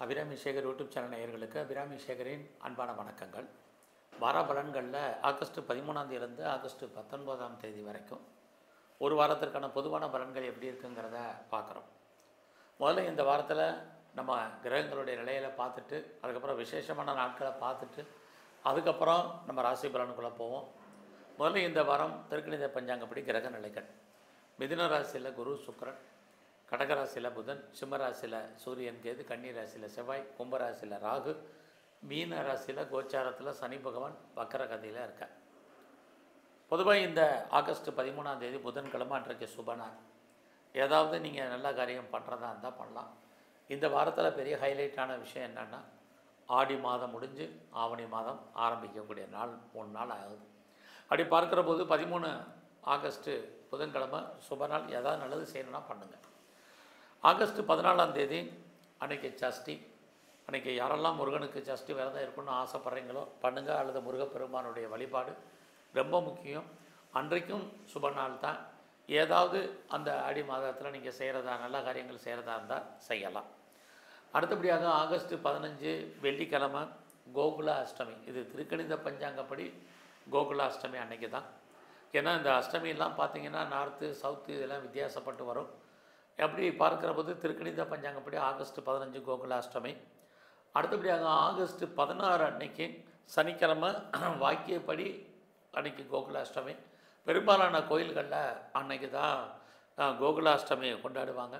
Abirami Sekar YouTube channel நேயர்களுக்கு அபிராமி சேகரின் அன்பான வணக்கங்கள். வார பலன்களில் ஆகஸ்ட் 13 ஆகஸ்ட் 19 வரைக்கும் ஒரு வாரத்திற்கான பொதுவான பலன்கள் எப்படி இருக்குங்கிறத பார்க்குறோம். முதல்ல இந்த வாரத்தில் நம்ம கிரகங்களுடைய நிலையில் பார்த்துட்டு அதுக்கப்புறம் விசேஷமான நாட்களை பார்த்துட்டு அதுக்கப்புறம் நம்ம ராசி பலனுக்குள்ளே போவோம். முதல்ல இந்த வாரம் திருக்கணித பஞ்சாங்கப்படி கிரக நிலைகள்: மிதுன ராசியில் குரு சுக்கிரன், கடகராசியில் புதன், சிம்மராசியில் சூரியன் கேது, கன்னி ராசியில் செவ்வாய், கும்பராசியில் ராகு, மீன ராசியில் கோச்சாரத்தில் சனி பகவான் வக்கர கதியில் இருக்கார். பொதுவாக இந்த ஆகஸ்ட் 13 புதன்கிழமை அன்றைக்கு சுபநாள். ஏதாவது நீங்கள் நல்ல காரியம் பண்ணுறதா இருந்தால் பண்ணலாம். இந்த வாரத்தில் பெரிய ஹைலைட்டான விஷயம் என்னென்னா, ஆடி மாதம் முடிஞ்சு ஆவணி மாதம் ஆரம்பிக்கக்கூடிய நாள் 3 நாள் ஆகுது. அப்படி பார்க்குற போது 13 ஆகஸ்ட்டு புதன்கிழமை சுபநாள். ஏதாவது நல்லது செய்யணும்னா பண்ணுங்கள். ஆகஸ்ட் 14 அன்றைக்கி சஷ்டி. அன்றைக்கி யாரெல்லாம் முருகனுக்கு சஷ்டி விரதம் இருக்குன்னு ஆசைப்பட்றீங்களோ பண்ணுங்கள், அல்லது முருகப்பெருமானுடைய வழிபாடு ரொம்ப முக்கியம். அன்றைக்கும் சுபநாள் தான். ஏதாவது அந்த ஆடி மாதத்தில் நீங்கள் செய்கிறதா நல்ல காரியங்கள் செய்கிறதா இருந்தால் செய்யலாம். அடுத்தபடியாக ஆகஸ்ட் 15 வெள்ளிக்கிழமை கோகுல அஷ்டமி. இது திருக்கணித பஞ்சாங்கப்படி கோகுல அஷ்டமி அன்றைக்கி தான். ஏன்னா இந்த அஷ்டமியெல்லாம் பார்த்திங்கன்னா நார்த்து சவுத்து இதெல்லாம் வித்தியாசப்பட்டு வரும். அப்படி பார்க்குற போது திருக்கணித பஞ்சாங்கப்படி ஆகஸ்ட் 15 கோகுல அஷ்டமி. அடுத்தபடியாக ஆகஸ்ட் 16 அன்னைக்கு சனிக்கிழமை வாக்கியப்படி அன்னைக்கு கோகுல அஷ்டமி. பெரும்பாலான கோயில்களில் அன்னைக்கு தான் கோகுல அஷ்டமியை கொண்டாடுவாங்க.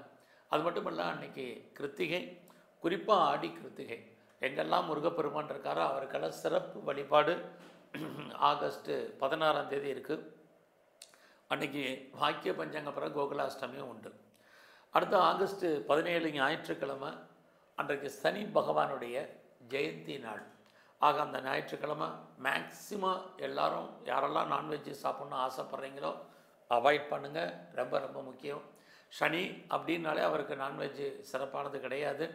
அது மட்டும் இல்லை, அன்றைக்கி கிருத்திகை, குறிப்பாக ஆடி கிருத்திகை. எங்கெல்லாம் முருகப்பெருமான் இருக்காரோ அவருக்கெல்லாம் சிறப்பு வழிபாடு ஆகஸ்ட் 16 இருக்குது. அன்றைக்கி வாக்கிய பஞ்சாங்க பிறகு கோகுல அஷ்டமியும் உண்டு. அடுத்து ஆகஸ்ட் 17 ஞாயிற்றுக்கிழமை அன்றைக்கு சனி பகவானுடைய ஜெயந்தி நாள். ஆக அந்த ஞாயிற்றுக்கிழமை மேக்சிமம் எல்லோரும் யாரெல்லாம் நான்வெஜ்ஜு சாப்பிட்ணுன்னு ஆசைப்பட்றீங்களோ அவாய்ட் பண்ணுங்கள். ரொம்ப ரொம்ப முக்கியம். சனி அப்படின்னாலே அவருக்கு நான்வெஜ்ஜு சிறப்பானது கிடையாது.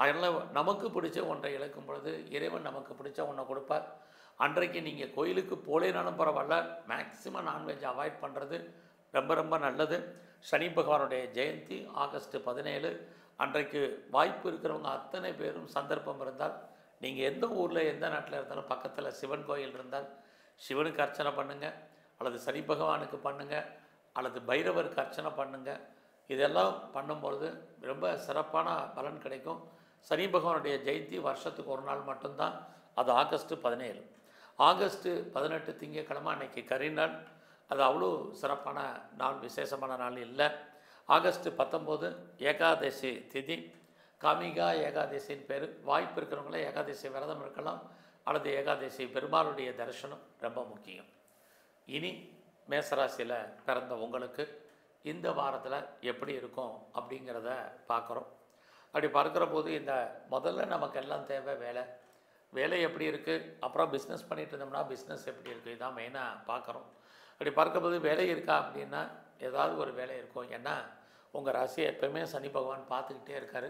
அதனால் நமக்கு பிடிச்ச ஒன்றை இழக்கும் பொழுது இறைவன் நமக்கு பிடிச்ச ஒன்றை கொடுப்பார். அன்றைக்கு நீங்கள் கோயிலுக்கு போலேனாலும் பரவாயில்ல, மேக்சிமம் நான்வெஜ் அவாய்ட் பண்ணுறது ரொம்ப ரொம்ப நல்லது. சனி பகவானுடைய ஜெயந்தி ஆகஸ்ட் 17. அன்றைக்கு வாய்ப்பு இருக்கிறவங்க அத்தனை பேரும் சந்தர்ப்பம் இருந்தால் நீங்கள் எந்த ஊரில் எந்த நாட்டில் இருந்தாலும் பக்கத்தில் சிவன் கோயில் இருந்தால் சிவனுக்கு அர்ச்சனை பண்ணுங்கள், அல்லது சனி பகவானுக்கு பண்ணுங்கள், அல்லது பைரவருக்கு அர்ச்சனை பண்ணுங்கள். இதெல்லாம் பண்ணும்பொழுது ரொம்ப சிறப்பான பலன் கிடைக்கும். சனி பகவானுடைய ஜெயந்தி வருஷத்துக்கு ஒரு நாள் மட்டும்தான். அது ஆகஸ்ட் 17. ஆகஸ்ட் 18 திங்கட்கிழமை அன்றைக்கி கரிநாள். அது அவ்வளோ சிறப்பான நாள், விசேஷமான நாள் இல்லை. ஆகஸ்ட் 19 ஏகாதசி திதி. காமிகா ஏகாதசின்னு பேர். வாய்ப்பு இருக்கிறவங்கள ஏகாதசி விரதம் இருக்கலாம், அல்லது ஏகாதசி பெருமாளுடைய தரிசனம் ரொம்ப முக்கியம். இனி மேசராசியில் பிறந்த உங்களுக்கு இந்த வாரத்தில் எப்படி இருக்கும் அப்படிங்கிறத பார்க்குறோம். அப்படி பார்க்குற போது இந்த முதல்ல நமக்கு எல்லாம் தேவை வேலை. வேலை எப்படி இருக்குது, அப்புறம் பிஸ்னஸ் பண்ணிகிட்டு இருந்தோம்னா பிஸ்னஸ் எப்படி இருக்குது, இதான் மெயினாக பார்க்குறோம். அப்படி பார்க்கும்போது வேலை இருக்கா அப்படின்னா ஏதாவது ஒரு வேலை இருக்கும். ஏன்னா உங்கள் ராசியை எப்போயுமே சனி பகவான் பார்த்துக்கிட்டே இருக்கார்.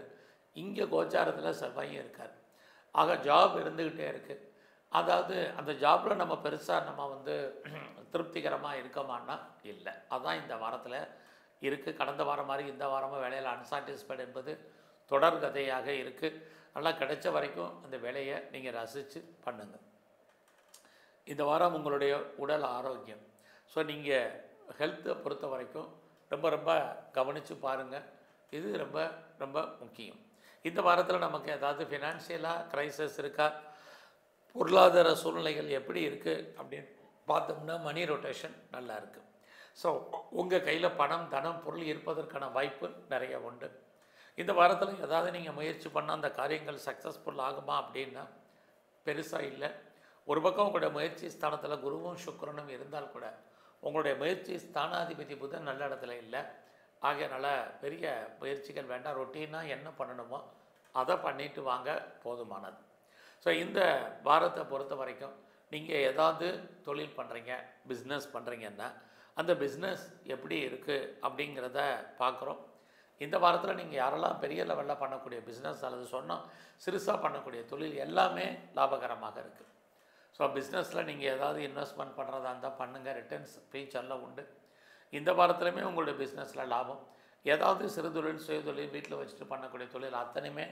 இங்கே கோச்சாரத்தில் செவ்வாயும் இருக்கார். ஆக ஜாப் இருந்துக்கிட்டே இருக்குது. அதாவது அந்த ஜாபில் நம்ம பெருசாக நம்ம திருப்திகரமாக இருக்கமானா இல்லை. அதுதான் இந்த வாரத்தில் இருக்குது. கடந்த வாரம் மாதிரி இந்த வாரமும் வேலையில் அன்சாட்டிஸ்ஃபைடு என்பது தொடர்கதையாக இருக்குது. நல்லா கிடைச்ச வரைக்கும் அந்த வேலையை நீங்கள் ரசித்து பண்ணுங்கள். இந்த வாரம் உங்களுடைய உடல் ஆரோக்கியம். ஸோ நீங்கள் ஹெல்த்தை பொறுத்த வரைக்கும் ரொம்ப ரொம்ப கவனித்து பாருங்கள். இது ரொம்ப ரொம்ப முக்கியம். இந்த வாரத்தில் நமக்கு ஏதாவது ஃபினான்ஷியலாக க்ரைசிஸ் இருக்கா, பொருளாதார சூழ்நிலைகள் எப்படி இருக்குது அப்படின்னு பார்த்தோம்னா மணி ரொட்டேஷன் நல்லா இருக்குது. ஸோ உங்கள் கையில் பணம், தனம், பொருள் இருப்பதற்கான வாய்ப்பு நிறைய உண்டு. இந்த வாரத்தில் ஏதாவது நீங்கள் முயற்சி பண்ணால் அந்த காரியங்கள் சக்ஸஸ்ஃபுல் ஆகுமா அப்படின்னா பெருசாக இல்லை. ஒரு பக்கம் உங்களுடைய முயற்சி ஸ்தானத்தில் குருவும் சுக்கிரனும் இருந்தால் கூட உங்களுடைய முயற்சி ஸ்தானாதிபதி புதன் நல்ல இடத்துல இல்லை. ஆகையனால பெரிய முயற்சிகள் வேண்டாம். ரொட்டீனாக என்ன பண்ணணுமோ அதை பண்ணிட்டு வாங்க, போதுமானது. ஸோ இந்த வாரத்தை பொறுத்த வரைக்கும் நீங்கள் ஏதாவது தொழில் பண்ணுறீங்க, பிஸ்னஸ் பண்ணுறீங்கன்னா அந்த பிஸ்னஸ் எப்படி இருக்குது அப்படிங்கிறத பார்க்குறோம். இந்த வாரத்தில் நீங்கள் யாரெல்லாம் பெரிய லெவலில் பண்ணக்கூடிய பிஸ்னஸ் அல்லது சொன்னால் சிறுசாக பண்ணக்கூடிய தொழில் எல்லாமே லாபகரமாக இருக்குது. ஸோ பிஸ்னஸில் நீங்கள் ஏதாவது இன்வெஸ்ட்மெண்ட் பண்ணுறதா இருந்தால் பண்ணுங்கள். ரிட்டர்ன்ஸ் ஃபியூச்சரில் உண்டு. இந்த வாரத்துலையுமே உங்களுடைய பிஸ்னஸில் லாபம். ஏதாவது சிறு தொழில், சுய தொழில், வீட்டில் வச்சுட்டு பண்ணக்கூடிய தொழில் அத்தனையுமே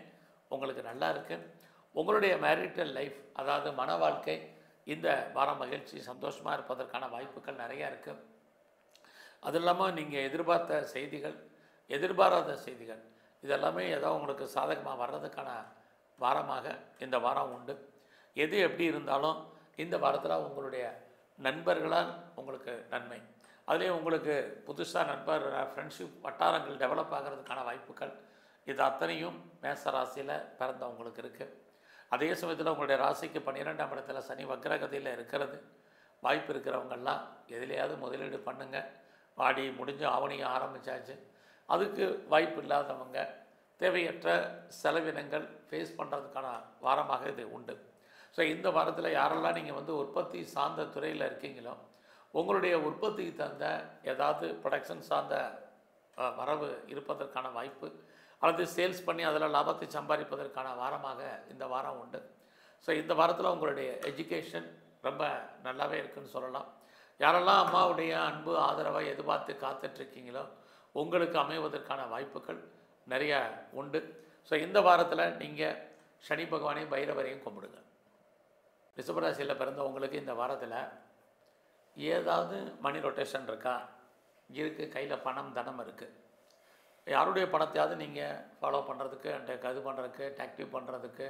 உங்களுக்கு நல்லா இருக்குது. உங்களுடைய மேரிட்டல் லைஃப், அதாவது மன வாழ்க்கை, இந்த வாரம் மகிழ்ச்சி சந்தோஷமாக இருப்பதற்கான வாய்ப்புகள் நிறையா இருக்குது. அது இல்லாமல் நீங்கள் எதிர்பார்த்த செய்திகள், எதிர்பாராத செய்திகள், இதெல்லாமே ஏதோ உங்களுக்கு சாதகமாக வர்றதுக்கான வாரமாக இந்த வாரம் உண்டு. எது எப்படி இருந்தாலும் இந்த வாரத்தில் உங்களுடைய நண்பர்களால் உங்களுக்கு நன்மை. அதுலேயும் உங்களுக்கு புதுசாக நண்பர் ஃப்ரெண்ட்ஷிப் வட்டாரங்கள் டெவலப் ஆகிறதுக்கான வாய்ப்புகள், இது அத்தனையும் மேச ராசியில் பிறந்தவங்களுக்கு இருக்குது. அதே சமயத்தில் உங்களுடைய ராசிக்கு 12ஆம் இடத்துல சனி வக்ரகதியில் இருக்கிறது. வாய்ப்பு இருக்கிறவங்கெல்லாம் எதிலையாவது முதலீடு பண்ணுங்கள். வாடி முடிஞ்சு ஆவணியும் ஆரம்பித்தாச்சு. அதுக்கு வாய்ப்பு இல்லாதவங்க தேவையற்ற செலவினங்கள் ஃபேஸ் பண்ணுறதுக்கான வாரமாக இது உண்டு. ஸோ இந்த வாரத்தில் யாரெல்லாம் நீங்கள் உற்பத்தி சார்ந்த துறையில் இருக்கீங்களோ, உங்களுடைய உற்பத்திக்கு தகுந்த ஏதாவது ப்ரொடக்ஷன் சார்ந்த வரவு இருப்பதற்கான வாய்ப்பு, அல்லது சேல்ஸ் பண்ணி அதில் லாபத்தை சம்பாதிப்பதற்கான வாரமாக இந்த வாரம் உண்டு. ஸோ இந்த வாரத்தில் உங்களுடைய எஜுகேஷன் ரொம்ப நல்லாவே இருக்குதுன்னு சொல்லலாம். யாரெல்லாம் அம்மாவுடைய அன்பு ஆதரவை எதிர்பார்த்து காத்துட்ருக்கீங்களோ உங்களுக்கு அமைவதற்கான வாய்ப்புகள் நிறையா உண்டு. ஸோ இந்த வாரத்தில் நீங்கள் சனி பகவானையும் பைரவரையும் கும்பிடுங்க. ரிஷபராசியில் பிறந்தவங்களுக்கு இந்த வாரத்தில் ஏதாவது மணி ரொட்டேஷன் இருக்கா? இருக்குது. கையில் பணம் தனம் இருக்குது. யாருடைய பணத்தையாவது நீங்கள் ஃபாலோ பண்ணுறதுக்கு அண்ட் இது பண்ணுறதுக்கு ஆக்டிவ் பண்ணுறதுக்கு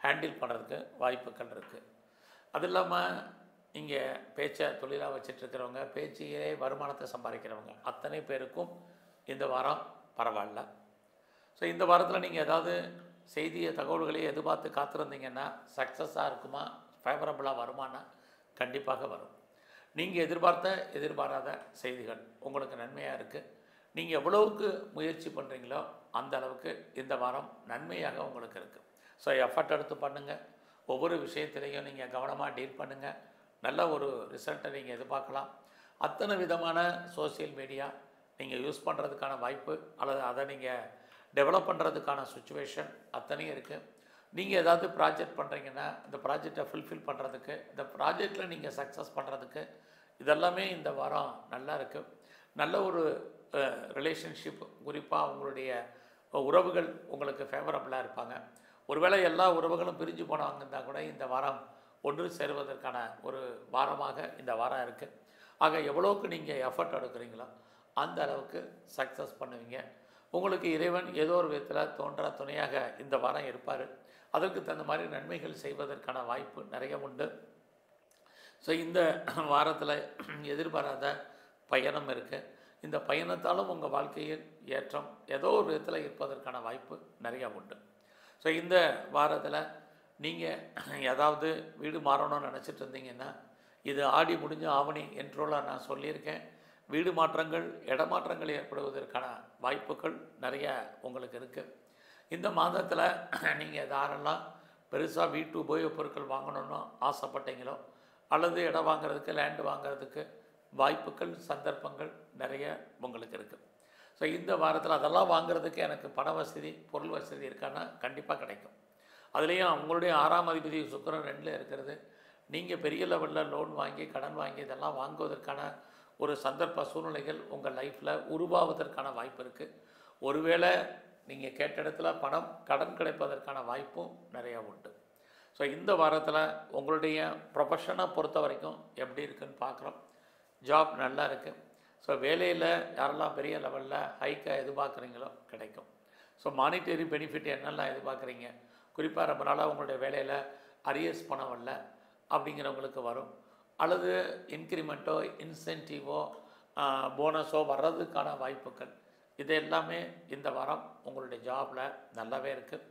ஹேண்டில் பண்ணுறதுக்கு வாய்ப்புகள் இருக்குது. அது இல்லாமல் நீங்கள் பேச்சை தொழிலாக வச்சிட்ருக்கிறவங்க, பேச்சிலே வருமானத்தை சம்பாதிக்கிறவங்க அத்தனை பேருக்கும் இந்த வாரம் பரவாயில்ல. ஸோ இந்த வாரத்தில் நீங்கள் ஏதாவது செய்தியை தகவல்களை எதிர்பார்த்து காத்திருந்தீங்கன்னா சக்ஸஸாக இருக்குமா, ஃபேவரபுளாக வருமானா? கண்டிப்பாக வரும். நீங்கள் எதிர்பாராத செய்திகள் உங்களுக்கு நன்மையாக இருக்குது. நீங்கள் எவ்வளவுக்கு முயற்சி பண்ணுறீங்களோ அந்த அளவுக்கு இந்த வாரம் நன்மையாக உங்களுக்கு இருக்குது. ஸோ எஃபர்ட் எடுத்து பண்ணுங்கள். ஒவ்வொரு விஷயத்திலையும் நீங்கள் கவனமாக டீல் பண்ணுங்கள். நல்ல ஒரு ரிசல்ட்டை நீங்கள் எதிர்பார்க்கலாம். அத்தனை விதமான சோசியல் மீடியா நீங்கள் யூஸ் பண்ணுறதுக்கான வாய்ப்பு, அல்லது அதை நீங்கள் டெவலப் பண்ணுறதுக்கான சுச்சுவேஷன் அத்தனையும் இருக்குது. நீங்கள் ஏதாவது ப்ராஜெக்ட் பண்ணுறீங்கன்னா இந்த ப்ராஜெக்டை ஃபுல்ஃபில் பண்ணுறதுக்கு, இந்த ப்ராஜெக்டில் நீங்கள் சக்ஸஸ் பண்ணுறதுக்கு இதெல்லாமே இந்த வாரம் நல்லா இருக்குது. நல்ல ஒரு ரிலேஷன்ஷிப், குறிப்பாக உங்களுடைய உறவுகள் உங்களுக்கு ஃபேவரபுளாக இருப்பாங்க. ஒருவேளை எல்லா உறவுகளும் பிரிஞ்சு போனவங்கன்னா கூட இந்த வாரம் ஒன்று சேருவதற்கான ஒரு வாரமாக இந்த வாரம் இருக்குது. ஆக எவ்வளோக்கு நீங்கள் எஃபர்ட் எடுக்கிறீங்களோ அந்த அளவுக்கு சக்ஸஸ் பண்ணுவீங்க. உங்களுக்கு இறைவன் ஏதோ ஒரு விதத்தில் தோன்ற துணையாக இந்த வாரம் இருப்பார். அதற்கு தகுந்த மாதிரி நன்மைகள் செய்வதற்கான வாய்ப்பு நிறைய உண்டு. ஸோ இந்த வாரத்தில் எதிர்பாராத பயணம் இருக்குது. இந்த பயணத்தாலும் உங்கள் வாழ்க்கையில் ஏற்றம் ஏதோ ஒரு விதத்தில் இருப்பதற்கான வாய்ப்பு நிறையா உண்டு. ஸோ இந்த வாரத்தில் நீங்கள் ஏதாவது வீடு மாறணும்னு நினச்சிட்டு இருந்தீங்கன்னா, இது ஆடி முடிஞ்ச ஆவணி என்றோல நான் சொல்லியிருக்கேன். வீடு மாற்றங்கள், இடமாற்றங்கள் ஏற்படுவதற்கான வாய்ப்புகள் நிறைய உங்களுக்கு இருக்குது. இந்த மாதத்தில் நீங்கள் யாரெல்லாம் பெருசாக வீட்டு உபயோகப் பொருட்கள் வாங்கணும்னு ஆசைப்பட்டீங்களோ, அல்லது இடம் வாங்கிறதுக்கு, லேண்டு வாங்கிறதுக்கு வாய்ப்புகள், சந்தர்ப்பங்கள் நிறைய உங்களுக்கு இருக்குது. ஸோ இந்த வாரத்தில் அதெல்லாம் வாங்கிறதுக்கு எனக்கு பண வசதி, பொருள் வசதி இருக்கான்னா கண்டிப்பாக கிடைக்கும். அதுலேயும் உங்களுடைய 6ஆம் அதிபதி சுக்கிரன் 2ல் இருக்கிறது. நீங்கள் பெரிய லெவலில் லோன் வாங்கி, கடன் வாங்கி இதெல்லாம் வாங்குவதற்கான ஒரு சந்தர்ப்ப சூழ்நிலைகள் உங்கள் லைஃப்பில் உருவாவதற்கான வாய்ப்பு இருக்குது. ஒருவேளை நீங்கள் கேட்ட இடத்துல பணம், கடன் கிடைப்பதற்கான வாய்ப்பும் நிறையா உண்டு. ஸோ இந்த வாரத்தில் உங்களுடைய ப்ரொஃபஷனை பொறுத்த வரைக்கும் எப்படி இருக்குதுன்னு பார்க்குறோம். ஜாப் நல்லா இருக்குது. ஸோ வேலையில் யாரெல்லாம் பெரிய லெவலில் ஹைக்கை எதிர்பார்க்குறீங்களோ கிடைக்கும். ஸோ மானிட்டரி பெனிஃபிட் என்னெல்லாம் எதிர்பார்க்குறீங்க, குறிப்பாக ரொம்ப நாளாக உங்களுடைய வேலையில் அரியர்ஸ் பணம் வரல அப்படிங்கிறவங்களுக்கு வரும். அல்லது இன்க்ரிமெண்ட்டோ, இன்சென்டிவோ, போனஸோ வர்றதுக்கான வாய்ப்புகள் இது எல்லாமே இந்த வாரம் உங்களுடைய ஜாபில் நல்லாவே இருக்குது.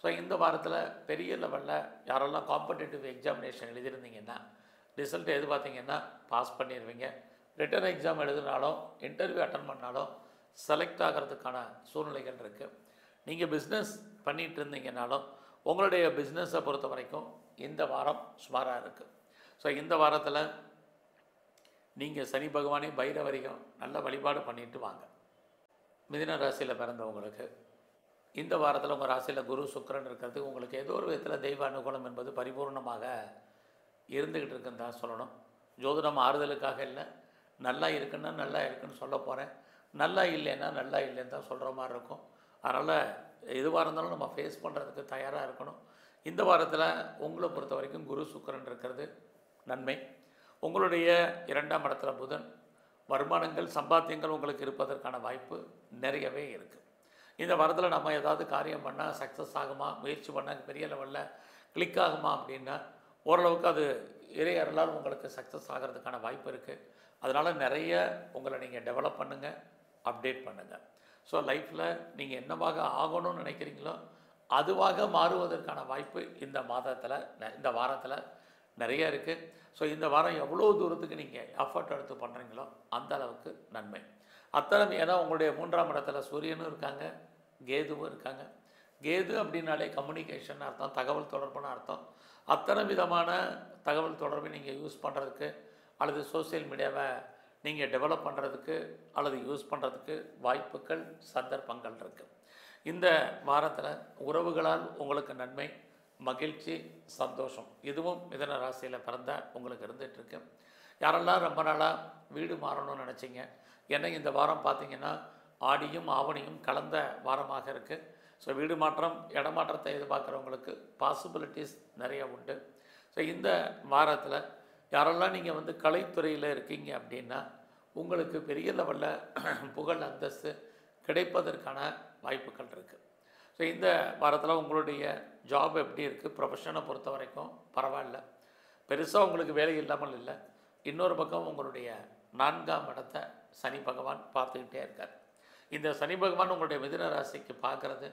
ஸோ இந்த வாரத்தில் பெரிய லெவலில் யாரெல்லாம் காம்படிட்டிவ் எக்ஸாமினேஷன் எழுதியிருந்தீங்கன்னா ரிசல்ட் எதிர்பார்த்தீங்கன்னா பாஸ் பண்ணிடுவீங்க. ரிட்டன் எக்ஸாம் எழுதினாலும், இன்டர்வியூ அட்டன் பண்ணாலும் செலக்ட் ஆகிறதுக்கான சூழ்நிலைகள் இருக்குது. நீங்கள் பிஸ்னஸ் பண்ணிகிட்டு இருந்தீங்கன்னாலும் உங்களுடைய பிஸ்னஸை பொறுத்த வரைக்கும் இந்த வாரம் சுமாராக இருக்குது. ஸோ இந்த வாரத்தில் நீங்கள் சனி பகவானையும் பைரவரையும் நல்ல வழிபாடு பண்ணிட்டு வாங்க. மிதுன ராசியில் பிறந்தவங்களுக்கு இந்த வாரத்தில் உங்கள் ராசியில் குரு சுக்கிரன் இருக்கிறது உங்களுக்கு ஏதோ ஒரு விதத்தில் தெய்வ அனுகூலம் என்பது பரிபூர்ணமாக இருந்துக்கிட்டு இருக்குன்னு தான் சொல்லணும். ஜோதிடம் ஆறுதலுக்காக இல்லை, நல்லா இருக்குன்னா நல்லா இருக்குன்னு சொல்ல போகிறேன். நல்லா இல்லைன்னா நல்லா இல்லைன்னு தான் சொல்கிற மாதிரி இருக்கும். அதனால் எதுவாக இருந்தாலும் நம்ம ஃபேஸ் பண்ணுறதுக்கு தயாராக இருக்கணும். இந்த வாரத்தில் உங்களை பொறுத்த வரைக்கும் குரு சுக்கிரன் இருக்கிறது நன்மை. உங்களுடைய 2ஆம் இடத்துல புதன், வருமானங்கள் சம்பாத்தியங்கள் உங்களுக்கு இருப்பதற்கான வாய்ப்பு நிறையவே இருக்குது. இந்த வாரத்தில் நம்ம ஏதாவது காரியம் பண்ணால் சக்ஸஸ் ஆகுமா, முயற்சி பண்ணால் பெரிய லெவலில் கிளிக் ஆகுமா அப்படின்னா ஓரளவுக்கு அது இறை அருளால் உங்களுக்கு சக்ஸஸ் ஆகிறதுக்கான வாய்ப்பு இருக்குது. அதனால் நிறைய உங்களை நீங்கள் டெவலப் பண்ணுங்கள், அப்டேட் பண்ணுங்கள். ஸோ லைஃப்பில் நீங்கள் என்னவாக ஆகணும்னு நினைக்கிறீங்களோ அதுவாக மாறுவதற்கான வாய்ப்பு இந்த வாரத்தில் நிறைய இருக்குது. ஸோ இந்த வாரம் எவ்வளோ தூரத்துக்கு நீங்கள் எஃபர்ட் எடுத்து பண்ணுறீங்களோ அந்த அளவுக்கு நன்மை. அத்தனை ஏன்னா உங்களுடைய 3ஆம் இடத்துல சூரியனும் இருக்காங்க, கேதுவும் இருக்காங்க. கேது அப்படின்னாலே கம்யூனிகேஷன் அர்த்தம், தகவல் தொடர்புன்னு அர்த்தம். அத்தனை விதமான தகவல் தொடர்பை நீங்கள் யூஸ் பண்ணுறதுக்கு அல்லது சோசியல் மீடியாவை நீங்கள் டெவலப் பண்ணுறதுக்கு அல்லது யூஸ் பண்ணுறதுக்கு வாய்ப்புகள், சந்தர்ப்பங்கள் இருக்குது. இந்த வாரத்தில் உறவுகளால் உங்களுக்கு நன்மை, மகிழ்ச்சி, சந்தோஷம் இதுவும் மிதுன ராசியில் பிறந்த உங்களுக்கு இருந்துகிட்ருக்கு. யாரெல்லாம் ரொம்ப நாளாக வீடு மாறணும்னு நினச்சிங்க, ஏன்னா இந்த வாரம் பார்த்திங்கன்னா ஆடியும் ஆவணியும் கலந்த வாரமாக இருக்குது. ஸோ வீடு மாற்றம், இடமாற்றத்தை எதிர்பார்க்குறவங்களுக்கு பாசிபிலிட்டிஸ் நிறைய உண்டு. ஸோ இந்த வாரத்தில் யாரெல்லாம் நீங்கள் கலைத்துறையில் இருக்கீங்க அப்படின்னா உங்களுக்கு பெரிய லெவலில் புகழ், அந்தஸ்து கிடைப்பதற்கான வாய்ப்புகள் இருக்குது. ஸோ இந்த வாரத்தில் உங்களுடைய ஜாப் எப்படி இருக்குது, ப்ரொஃபஷனை பொறுத்த வரைக்கும் பரவாயில்ல, பெருசாக உங்களுக்கு வேலை இல்லாமல் இல்லை. இன்னொரு பக்கம் உங்களுடைய 4ஆம் இடத்தை சனி பகவான் பார்த்துக்கிட்டே இருக்கார். இந்த சனி பகவான் உங்களுடைய மிதுன ராசிக்கு பார்க்குறது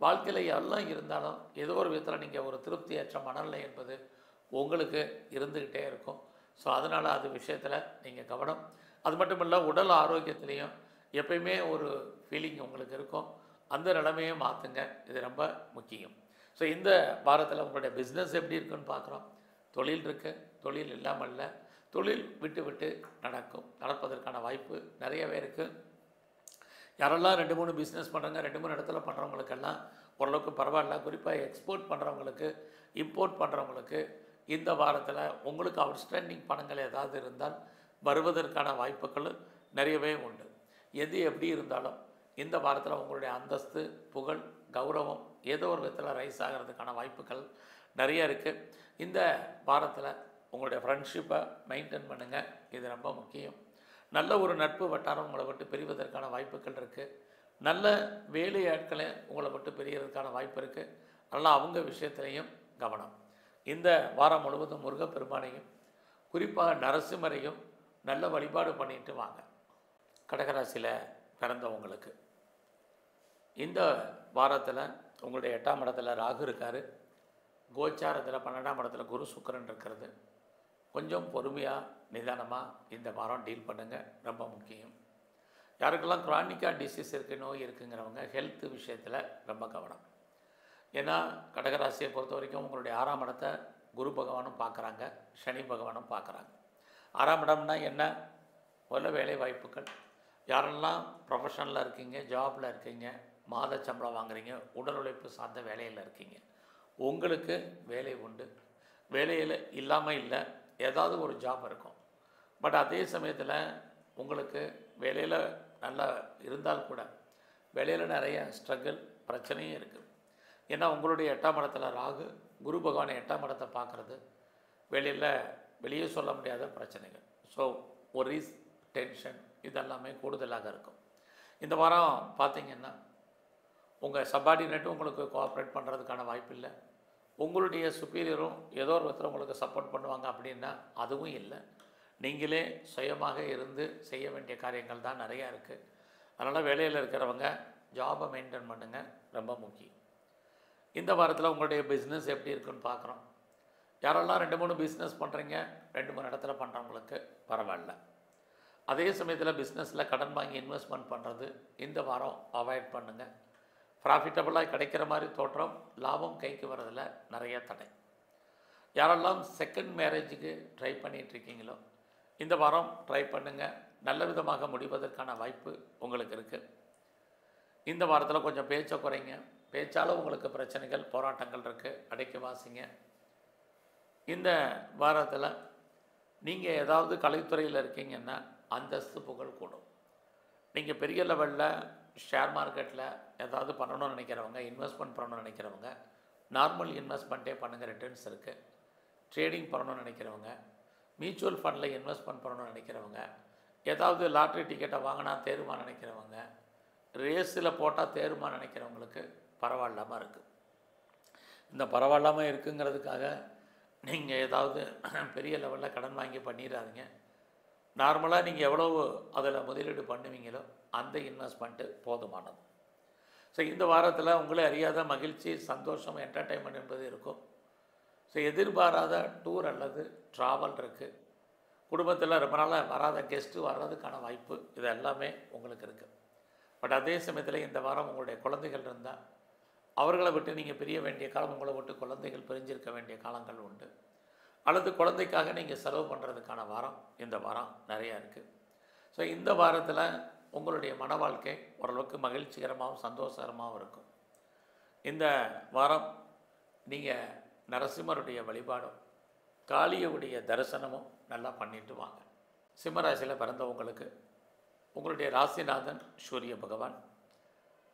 வாழ்க்கையில் எல்லாம் இருந்தாலும் ஏதோ ஒரு விதத்தில் நீங்கள் ஒரு திருப்தியற்ற மனநிலை என்பது உங்களுக்கு இருந்துக்கிட்டே இருக்கும். ஸோ அதனால் அது விஷயத்தில் நீங்கள் கவனம். அது மட்டும் இல்லை, உடல் ஆரோக்கியத்துலேயும் எப்பயுமே ஒரு ஃபீலிங் உங்களுக்கு இருக்கும். அந்த நிலைமையை மாற்றுங்க, இது ரொம்ப முக்கியம். ஸோ இந்த வாரத்தில் உங்களுடைய பிஸ்னஸ் எப்படி இருக்குன்னு பார்க்குறோம். தொழில் இருக்குது, தொழில் இல்லாமல் இல்லை, தொழில் விட்டு விட்டு நடப்பதற்கான வாய்ப்பு நிறையவே இருக்குது. யாரெல்லாம் 2-3 பிஸ்னஸ் பண்ணுறாங்க, 2-3 இடத்துல பண்ணுறவங்களுக்கெல்லாம் ஓரளவுக்கு பரவாயில்ல. குறிப்பாக எக்ஸ்போர்ட் பண்ணுறவங்களுக்கு, இம்போர்ட் பண்ணுறவங்களுக்கு இந்த வாரத்தில் உங்களுக்கு அவுட்ஸ்டாண்டிங் பணங்கள் ஏதாவது இருந்தால் வருவதற்கான வாய்ப்புகள் நிறையவே உண்டு. எது எப்படி இருந்தாலும் இந்த வாரத்தில் உங்களுடைய அந்தஸ்து, புகழ், கௌரவம் ஏதோ ஒரு விதத்தில் ரைஸ் ஆகிறதுக்கான வாய்ப்புகள் நிறைய இருக்குது. இந்த வாரத்தில் உங்களுடைய ஃப்ரெண்ட்ஷிப்பை மெயின்டைன் பண்ணுங்கள், இது ரொம்ப முக்கியம். நல்ல ஒரு நட்பு வட்டாரம் உங்களை விட்டு பிரிவதற்கான வாய்ப்புகள் இருக்குது. நல்ல வேலை ஆட்களை உங்களை விட்டு பிரியறதுக்கான வாய்ப்பு இருக்குது. அதனால் அவங்க விஷயத்துலையும் கவனம். இந்த வாரம் முழுவதும் முருகப்பெருமானையும் குறிப்பாக நரசிம்மரையும் நல்ல வழிபாடு பண்ணிட்டு வாங்க. கடகராசியில் பிறந்தவங்களுக்கு இந்த வாரத்தில் உங்களுடைய 8ஆம் இடத்துல ராகு இருக்கார். கோச்சாரத்தில் 12ஆம் இடத்துல குரு சுக்கிரன் இருக்கிறது. கொஞ்சம் பொறுமையாக நிதானமாக இந்த வாரம் டீல் பண்ணுங்கள், ரொம்ப முக்கியம். யாருக்கெல்லாம் க்ரானிக்காக டிசீஸ் இருக்குது, நோய் இருக்குங்கிறவங்க ஹெல்த் விஷயத்தில் ரொம்ப கவனம். ஏன்னா கடகராசியை பொறுத்த வரைக்கும் உங்களுடைய 6ஆம் இடத்தை குரு பகவானும் பார்க்குறாங்க, சனி பகவானும் பார்க்குறாங்க. 6ஆம் இடம்னா என்ன? முதல்ல வேலை வாய்ப்புகள். யாரெல்லாம் ப்ரொஃபஷனில் இருக்கீங்க, ஜாபில் இருக்கீங்க, மாத சம்பளம் வாங்குறீங்க, உடல் உழைப்பு சார்ந்த வேலையில் இருக்கீங்க, உங்களுக்கு வேலை உண்டு. வேலையில் இல்லாமல் இல்லை, ஏதாவது ஒரு ஜாப் இருக்கும். பட் அதே சமயத்தில் உங்களுக்கு வேலையில் நல்லா இருந்தால் கூட வேலையில் நிறைய ஸ்ட்ரகிள், பிரச்சனையும் இருக்குது. ஏன்னா உங்களுடைய 8ஆம் இடத்துல ராகு, குரு பகவான் 8ஆம் இடத்தை பார்க்குறது வேலையில் வெளியே சொல்ல முடியாத பிரச்சனைகள். ஸோ ஒரிஸ், டென்ஷன் இதெல்லாமே கூடுதலாக இருக்கும். இந்த வாரம் பார்த்திங்கன்னா உங்கள் சப்பார்டினேட்டும் உங்களுக்கு கோஆப்ரேட் பண்ணுறதுக்கான வாய்ப்பு இல்லை. உங்களுடைய சுப்பீரியரும் ஏதோ ஒரு விதத்தில் உங்களுக்கு சப்போர்ட் பண்ணுவாங்க அப்படின்னா அதுவும் இல்லை. நீங்களே சுயமாக இருந்து செய்ய வேண்டிய காரியங்கள் தான் நிறையா இருக்குது. அதனால் வேலையில் இருக்கிறவங்க ஜாபை மெயின்டைன் பண்ணுங்கள், ரொம்ப முக்கியம். இந்த வாரத்தில் உங்களுடைய பிஸ்னஸ் எப்படி இருக்குன்னு பார்க்குறோம். யாரெல்லாம் 2-3 பிஸ்னஸ் பண்ணுறீங்க, 2-3 இடத்துல பண்ணுறவங்களுக்கு பரவாயில்ல. அதே சமயத்தில் பிஸ்னஸில் கடன் வாங்கி இன்வெஸ்ட்மெண்ட் பண்ணுறது இந்த வாரம் அவாய்ட் பண்ணுங்கள். ப்ராஃபிட்டபுளாக கிடைக்கிற மாதிரி தோற்றம், லாபம் கைக்கு வரதில் நிறைய தடை. யாரெல்லாம் செகண்ட் மேரேஜுக்கு ட்ரை பண்ணிகிட்ருக்கீங்களோ இந்த வாரம் ட்ரை பண்ணுங்கள், நல்ல விதமாக முடிவதற்கான வாய்ப்பு உங்களுக்கு இருக்குது. இந்த வாரத்தில் கொஞ்சம் பேச்சை குறைங்க, பேச்சால் உங்களுக்கு பிரச்சனைகள், போராட்டங்கள் இருக்குது, அடைக்கி வாசிங்க. இந்த வாரத்தில் நீங்கள் ஏதாவது கலைத்துறையில் இருக்கீங்கன்னா அந்தஸ்து, புகழ் கூடும். நீங்கள் பெரிய லெவலில் ஷேர் மார்க்கெட்டில் ஏதாவது பண்ணணும்னு நினைக்கிறவங்க, இன்வெஸ்ட்மெண்ட் பண்ணணும்னு நினைக்கிறவங்க, நார்மல் இன்வெஸ்ட்மெண்ட்டே பண்ணுங்கள், ரிட்டர்ன்ஸ் இருக்குது. ட்ரேடிங் பண்ணணும்னு நினைக்கிறவங்க, மியூச்சுவல் ஃபண்டில் இன்வெஸ்ட்மெண்ட் பண்ணணும்னு நினைக்கிறவங்க, ஏதாவது லாட்ரி டிக்கெட்டை வாங்கினா தேருமா நினைக்கிறவங்க, ரேஸில் போட்டால் தேருமா நினைக்கிறவங்களுக்கு பரவாயில்லாமல் இருக்குது. இந்த பரவாயில்லாமல் இருக்குங்கிறதுக்காக நீங்கள் ஏதாவது பெரிய லெவலில் கடன் வாங்கி பண்ணிடாதீங்க. நார்மலாக நீங்கள் எவ்வளவு அதில் முதலீடு பண்ணுவீங்களோ அந்த இன்வெஸ்ட்மெண்ட்டு போதுமானது. ஸோ இந்த வாரத்தில் உங்களே அறியாத மகிழ்ச்சி, சந்தோஷம், என்டர்டெயின்மெண்ட் என்பது இருக்கும். ஸோ எதிர்பாராத டூர் அல்லது ட்ராவல் இருக்குது. குடும்பத்தில் ரொம்ப நாளாக வராத கெஸ்ட்டு வர்றதுக்கான வாய்ப்பு இது எல்லாமே உங்களுக்கு இருக்குது. பட் அதே சமயத்தில் இந்த வாரம் உங்களுடைய குழந்தைகள் இருந்தால் அவர்களை விட்டு நீங்கள் பிரிய வேண்டிய காலம், உங்களை விட்டு குழந்தைகள் பிரிஞ்சிருக்க வேண்டிய காலங்கள் உண்டு. அல்லது குழந்தைக்காக நீங்கள் செலவு பண்ணுறதுக்கான வாரம் இந்த வாரம் நிறையா இருக்குது. ஸோ இந்த வாரத்தில் உங்களுடைய மன வாழ்க்கை ஓரளவுக்கு மகிழ்ச்சிகரமாகவும் சந்தோஷகரமாகவும் இருக்கும். இந்த வாரம் நீங்கள் நரசிம்மருடைய வழிபாடும் காளியுடைய தரிசனமும் நல்லா பண்ணிட்டு வாங்க. சிம்மராசியில் பிறந்தவங்களுக்கு உங்களுடைய ராசிநாதன் சூரிய பகவான்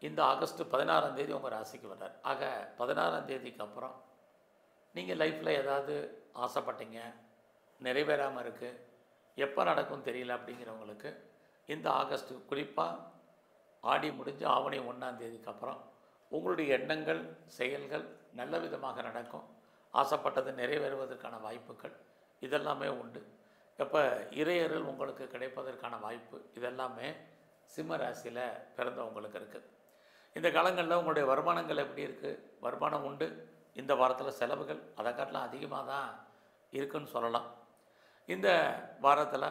இந்த ஆகஸ்ட் 16ஆம் தேதி உங்கள் ராசிக்கு வர்றார். ஆக 16ஆம் தேதிக்கு அப்புறம் நீங்கள் லைஃப்பில் ஏதாவது ஆசைப்பட்டீங்க, நிறைவேறாமல் இருக்குது, எப்போ நடக்கும் தெரியல அப்படிங்கிறவங்களுக்கு இந்த ஆகஸ்ட், குறிப்பாக ஆடி முடிஞ்சு ஆவணி 1ஆம் தேதிக்கு அப்புறம் உங்களுடைய எண்ணங்கள், செயல்கள் நல்ல விதமாக நடக்கும். ஆசைப்பட்டது நிறைவேறுவதற்கான வாய்ப்புகள் இதெல்லாமே உண்டு. எப்போ இறையருள் உங்களுக்கு கிடைப்பதற்கான வாய்ப்பு இதெல்லாமே சிம்ம ராசியில் பிறந்தவங்களுக்கு இருக்குது. இந்த காலங்களில் உங்களுடைய வருமானங்கள் எப்படி இருக்குது? வருமானம் உண்டு. இந்த வாரத்தில் செலவுகள் அதை காட்டிலும் அதிகமாக தான் இருக்குன்னு சொல்லலாம். இந்த வாரத்தில்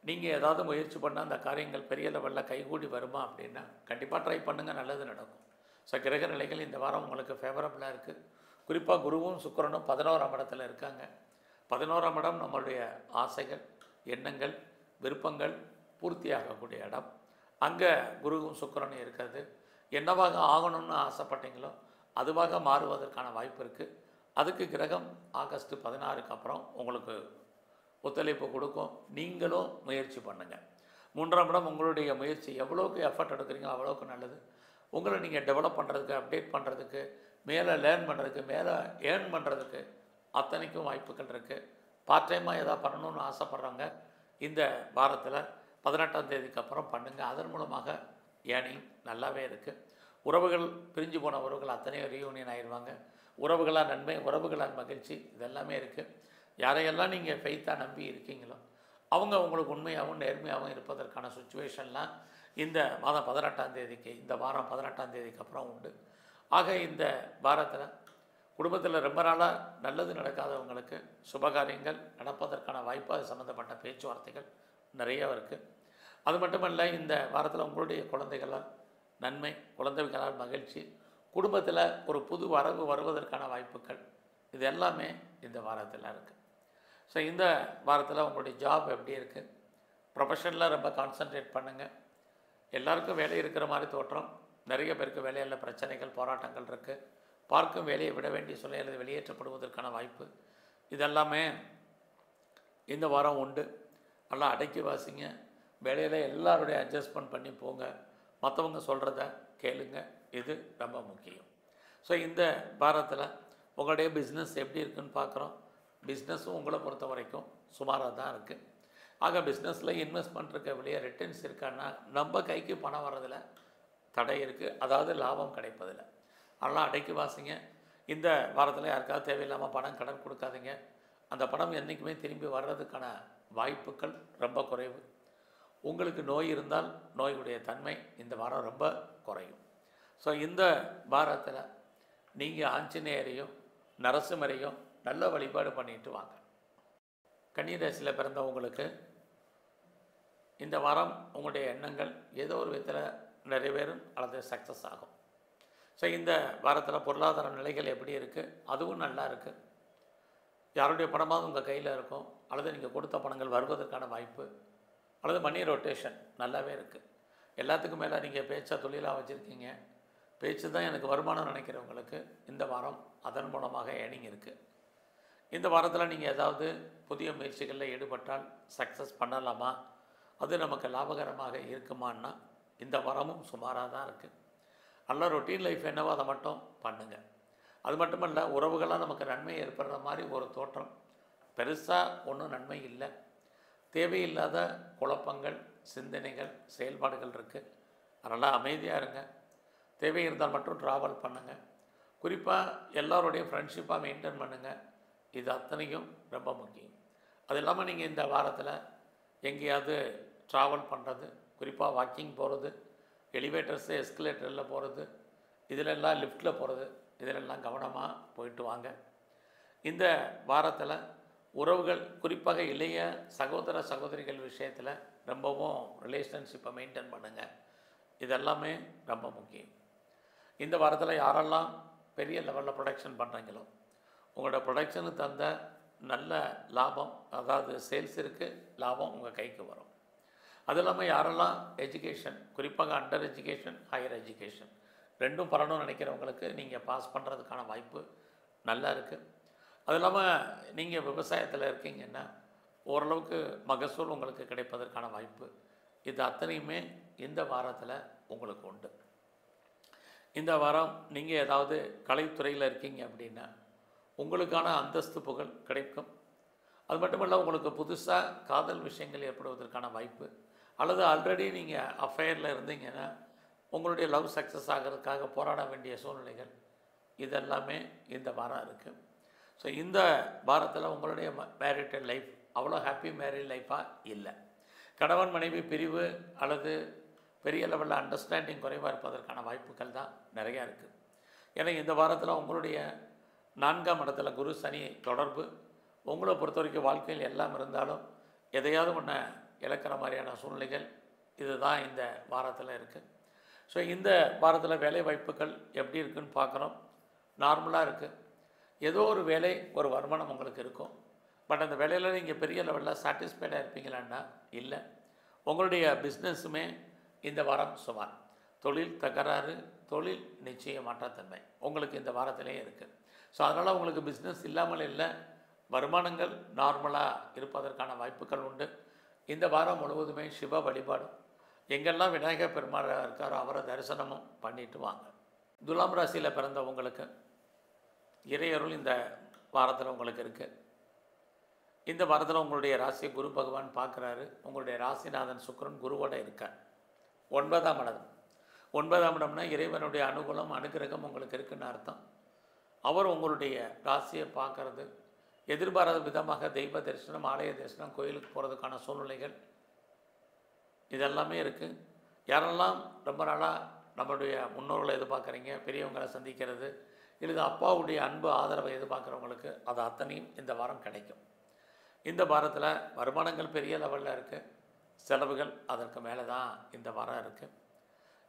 நீங்கள் ஏதாவது முயற்சி பண்ணால் அந்த காரியங்கள் பெரிய லெவலில் கைகூடி வருமா அப்படின்னா கண்டிப்பாக ட்ரை பண்ணுங்கள், நல்லது நடக்கும். ஸோ கிரக நிலைகள் இந்த வாரம் உங்களுக்கு ஃபேவரபுளாக இருக்குது. குறிப்பாக குருவும் சுக்கிரனும் 11ஆம் இடத்துல இருக்காங்க. 11ஆம் இடம் நம்மளுடைய ஆசைகள், எண்ணங்கள், விருப்பங்கள் பூர்த்தியாகக்கூடிய இடம். அங்கே குருவும் சுக்கிரனும் இருக்கிறது. என்னவாக ஆகணும்னு ஆசைப்பட்டீங்களோ அதுவாக மாறுவதற்கான வாய்ப்பு இருக்குது. அதுக்கு கிரகம் ஆகஸ்ட் 16க்கு அப்புறம் உங்களுக்கு ஒத்துழைப்பு கொடுக்கும். நீங்களும் முயற்சி பண்ணுங்கள். 3ஆம் இடம் உங்களுடைய முயற்சி எவ்வளோக்கு எஃபர்ட் எடுக்கிறீங்களோ அவ்வளோக்கு நல்லது. உங்களை நீங்கள் டெவலப் பண்ணுறதுக்கு, அப்டேட் பண்ணுறதுக்கு, மேலே லேர்ன் பண்ணுறதுக்கு, மேலே ஏர்ன் பண்ணுறதுக்கு அத்தனைக்கும் வாய்ப்புகள் இருக்குது. பார்ட் டைமாக எதாவது பண்ணணும்னு ஆசைப்பட்றவங்க இந்த வாரத்தில் 18ஆம் தேதிக்கு அப்புறம் பண்ணுங்கள். அதன் மூலமாக ஏர்னிங் நல்லாவே இருக்குது. உறவுகள், பிரிஞ்சு போன உறவுகள் அத்தனையும் ரீயூனியன் ஆயிடுவாங்க. உறவுகளால் நன்மை, உறவுகளால் மகிழ்ச்சி இதெல்லாமே இருக்குது. யாரையெல்லாம் நீங்கள் ஃபெய்த்தாக நம்பி இருக்கீங்களோ அவங்க உங்களுக்கு உண்மையாகவும் நேர்மையாகவும் இருப்பதற்கான சுச்சுவேஷன்லாம் இந்த மாதம் 18ஆம் தேதிக்கு, இந்த வாரம் 18ஆம் தேதிக்கு அப்புறம் உண்டு. ஆக இந்த வாரத்தில் குடும்பத்தில் ரொம்ப நாளாக நல்லது நடக்காதவங்களுக்கு சுபகாரியங்கள் நடப்பதற்கான வாய்ப்பு, அது சம்மந்தப்பட்ட பேச்சுவார்த்தைகள் நிறையா இருக்குது. அது மட்டுமல்ல, இந்த வாரத்தில் உங்களுடைய குழந்தைகளால் நன்மை, குழந்தைகளால் மகிழ்ச்சி, குடும்பத்தில் ஒரு புது வரவு வருவதற்கான வாய்ப்புகள் இது எல்லாமே இந்த வாரத்தில் இருக்குது. ஸோ இந்த வாரத்தில் உங்களுடைய ஜாப் எப்படி இருக்குது? ப்ரொஃபஷனில் ரொம்ப கான்சன்ட்ரேட் பண்ணுங்கள். எல்லாருக்கும் வேலை இருக்கிற மாதிரி தோற்றம். நிறைய பேருக்கு வேலையில் பிரச்சனைகள், போராட்டங்கள் இருக்குது. பார்க்கும் வேலையை விட வேண்டிய சூழ்நிலை வெளியேற்றப்படுவதற்கான வாய்ப்பு இதெல்லாமே இந்த வாரம் உண்டு. நல்லா அடக்கி வாசிங்க. வேலையில் எல்லாருடைய அட்ஜஸ்ட்மெண்ட் பண்ணி போங்க. மற்றவங்க சொல்கிறத கேளுங்க. இது ரொம்ப முக்கியம். ஸோ இந்த வாரத்தில் உங்களுடைய பிஸ்னஸ் எப்படி இருக்குதுன்னு பார்க்குறோம். பிஸ்னஸும் உங்களை பொறுத்த வரைக்கும் சுமாராக தான் இருக்குது. ஆக பிஸ்னஸில் இன்வெஸ்ட்மெண்ட் இருக்க வெளியே ரிட்டர்ன்ஸ் இருக்கான்னா நம்ம கைக்கு பணம் வர்றதில் தடை இருக்குது. அதாவது லாபம் கிடைப்பதில்லை. அதெல்லாம் அடக்கி வாசிங்க. இந்த வாரத்தில் யாருக்காவது தேவையில்லாமல் பணம் கடன் கொடுக்காதீங்க. அந்த பணம் என்றைக்குமே திரும்பி வர்றதுக்கான வாய்ப்புகள் ரொம்ப குறைவு. உங்களுக்கு நோய் இருந்தால் நோயுடைய தன்மை இந்த வாரம் ரொம்ப குறையும். ஸோ இந்த வாரத்தில் நீங்கள் ஆஞ்சநேயரையும் நரசிம்மரையும் நல்ல வழிபாடு பண்ணிட்டு வாங்க. கன்னிராசியில் பிறந்தவங்களுக்கு இந்த வாரம் உங்களுடைய எண்ணங்கள் ஏதோ ஒரு விதத்தில் நிறைவேறும் அல்லது சக்ஸஸ் ஆகும். ஸோ இந்த வாரத்தில் பொருளாதார நிலைகள் எப்படி இருக்குது? அதுவும் நல்லா இருக்குது. யாருடைய பணமாவது உங்கள் கையில் இருக்கும், அல்லது நீங்கள் கொடுத்த பணங்கள் வருவதற்கான வாய்ப்பு, அல்லது மணி ரொட்டேஷன் நல்லாவே இருக்குது. எல்லாத்துக்கும் மேலே நீங்கள் பேச்சை தொழிலாக வச்சுருக்கீங்க. பேச்சு தான் எனக்கு வருமானம் நினைக்கிறவங்களுக்கு இந்த வாரம் அதன் மூலமாக ஏர்னிங் இருக்குது. இந்த வாரத்தில் நீங்கள் ஏதாவது புதிய முயற்சிகளில் ஈடுபட்டால் சக்ஸஸ் பண்ணலாமா? அது நமக்கு லாபகரமாக இருக்குமான்னா இந்த வாரமும் சுமாராக தான் இருக்குது. நல்ல ரொட்டீன் லைஃப் என்னவோ அதை மட்டும் பண்ணுங்கள். அது மட்டுமல்ல, உறவுகளாக நமக்கு நன்மை ஏற்படுற மாதிரி ஒரு தோற்றம். பெருசாக ஒன்றும் நன்மை இல்லை. தேவையில்லாத குழப்பங்கள், சிந்தனைகள், செயல்பாடுகள் இருக்குது. அதனால் அமைதியாக இருங்க. தேவை இருந்தால் மட்டும் ட்ராவல் பண்ணுங்கள். குறிப்பாக எல்லோருடைய ஃப்ரெண்ட்ஷிப்பாக மெயின்டைன் பண்ணுங்கள். இது அத்தனையும் ரொம்ப முக்கியம். அது இல்லாமல் நீங்கள் இந்த வாரத்தில் எங்கேயாவது ட்ராவல் பண்ணுறது, குறிப்பாக வாக்கிங் போகிறது, எலிவேட்டர்ஸு எஸ்கலேட்டரில் போகிறது, இதிலெல்லாம் லிஃப்ட்டில் போகிறது, இதிலெல்லாம் கவனமாக போயிட்டு வாங்க. இந்த வாரத்தில் உறவுகள், குறிப்பாக இளைய சகோதர சகோதரிகள் விஷயத்தில் ரொம்பவும் ரிலேஷன்ஷிப்பை மெயின்டைன் பண்ணுங்கள். இதெல்லாமே ரொம்ப முக்கியம். இந்த வாரத்தில் யாரெல்லாம் பெரிய லெவலில் ப்ரொடக்ஷன் பண்ணுறீங்களோ, உங்களோட ப்ரொடக்ஷனுக்கு தந்த நல்ல லாபம், அதாவது சேல்ஸ் இருக்குது, லாபம் உங்கள் கைக்கு வரும். அது இல்லாமல் யாரெல்லாம் எஜுகேஷன், குறிப்பாக அண்டர் எஜுகேஷன், ஹையர் எஜுகேஷன் ரெண்டும் பண்ணணும்னு நினைக்கிறவங்களுக்கு நீங்கள் பாஸ் பண்ணுறதுக்கான வாய்ப்பு நல்லா இருக்குது. அது இல்லாமல் நீங்கள் விவசாயத்தில் இருக்கீங்கன்னா ஓரளவுக்கு மகசூல் உங்களுக்கு கிடைப்பதற்கான வாய்ப்பு, இது அத்தனையுமே இந்த வாரத்தில் உங்களுக்கு உண்டு. இந்த வாரம் நீங்கள் ஏதாவது கலைத்துறையில் இருக்கீங்க அப்படின்னா உங்களுக்கான அந்தஸ்து புகழ் கிடைக்கும். அது மட்டுமல்ல, உங்களுக்கு புதுசாக காதல் விஷயங்கள் ஏற்படுவதற்கான வாய்ப்பு, அல்லது ஆல்ரெடி நீங்கள் அஃபேரில் இருந்தீங்கன்னா உங்களுடைய லவ் சக்ஸஸ் ஆகிறதுக்காக போராட வேண்டிய சூழ்நிலைகள், இதெல்லாமே இந்த வாரம் இருக்குது. ஸோ இந்த வாரத்தில் உங்களுடைய மேரிட்டல் லைஃப் அவ்வளோ ஹாப்பி மேரிட் லைஃபாக இல்லை. கணவன் மனைவி பிரிவு அல்லது பெரிய லெவலில் அண்டர்ஸ்டாண்டிங் குறைவாக இருப்பதற்கான வாய்ப்புகள் தான் நிறையா இருக்குது. ஏன்னா இந்த வாரத்தில் உங்களுடைய 4ஆம் இடத்துல குரு சனி தொடர்பு உங்களை பொறுத்த வரைக்கும் வாழ்க்கையில் எல்லாம் இருந்தாலும் எதையாவது ஒன்று இழக்கிற மாதிரியான சூழ்நிலைகள் இதுதான் இந்த வாரத்தில் இருக்குது. ஸோ இந்த வாரத்தில் வேலை வாய்ப்புகள் எப்படி இருக்குதுன்னு பார்க்குறோம். நார்மலாக இருக்குது. ஏதோ ஒரு வேலை, ஒரு வருமானம் உங்களுக்கு இருக்கும். பட் அந்த வேலையில் நீங்கள் பெரிய லெவலில் சாட்டிஸ்ஃபைடாக இருப்பீங்களான்னா இல்லை. உங்களுடைய பிஸ்னஸுமே இந்த வாரம் சுமார். தொழில் தகராறு, தொழில் நிச்சயமற்றத்தன்மை உங்களுக்கு இந்த வாரத்திலே இருக்குது. ஸோ அதனால் உங்களுக்கு பிஸ்னஸ் இல்லாமல் இல்லை, வருமானங்கள் நார்மலாக இருப்பதற்கான வாய்ப்புகள் உண்டு. இந்த வாரம் முழுவதுமே சிவ வழிபாடு, எங்கெல்லாம் விநாயகர் பெருமாள் இருக்காரோ அவரை தரிசனமும் பண்ணிட்டு வாங்க. துலாம் ராசியில் பிறந்தவங்களுக்கு இறையருள் இந்த வாரத்தில் உங்களுக்கு இருக்குது. இந்த வாரத்தில் உங்களுடைய ராசியை குரு பகவான் பார்க்குறாரு. உங்களுடைய ராசிநாதன் சுக்கிரன் குருவோட இருக்கார். 9ஆம் இடம். 9ஆம் இடம்னா இறைவனுடைய அனுகூலம், அனுகிரகம் உங்களுக்கு இருக்குன்னு அர்த்தம். அவர் உங்களுடைய ராசியை பார்க்கறது, எதிர்பாராத விதமாக தெய்வ தரிசனம், ஆலய தரிசனம், கோயிலுக்கு போகிறதுக்கான சூழ்நிலைகள் இதெல்லாமே இருக்குது. யாரெல்லாம் ரொம்ப நாளாக நம்மளுடைய முன்னோர்களை எதிர்பார்க்குறீங்க, பெரியவங்களை சந்திக்கிறது, இல்லை அப்பாவுடைய அன்பு ஆதரவை எதிர்பார்க்குறவங்களுக்கு அது அத்தனையும் இந்த வாரம் கிடைக்கும். இந்த வாரத்தில் வருமானங்கள் பெரிய லெவலில் இருக்குது, செலவுகள் அதற்கு மேலே தான் இந்த வாரம் இருக்குது.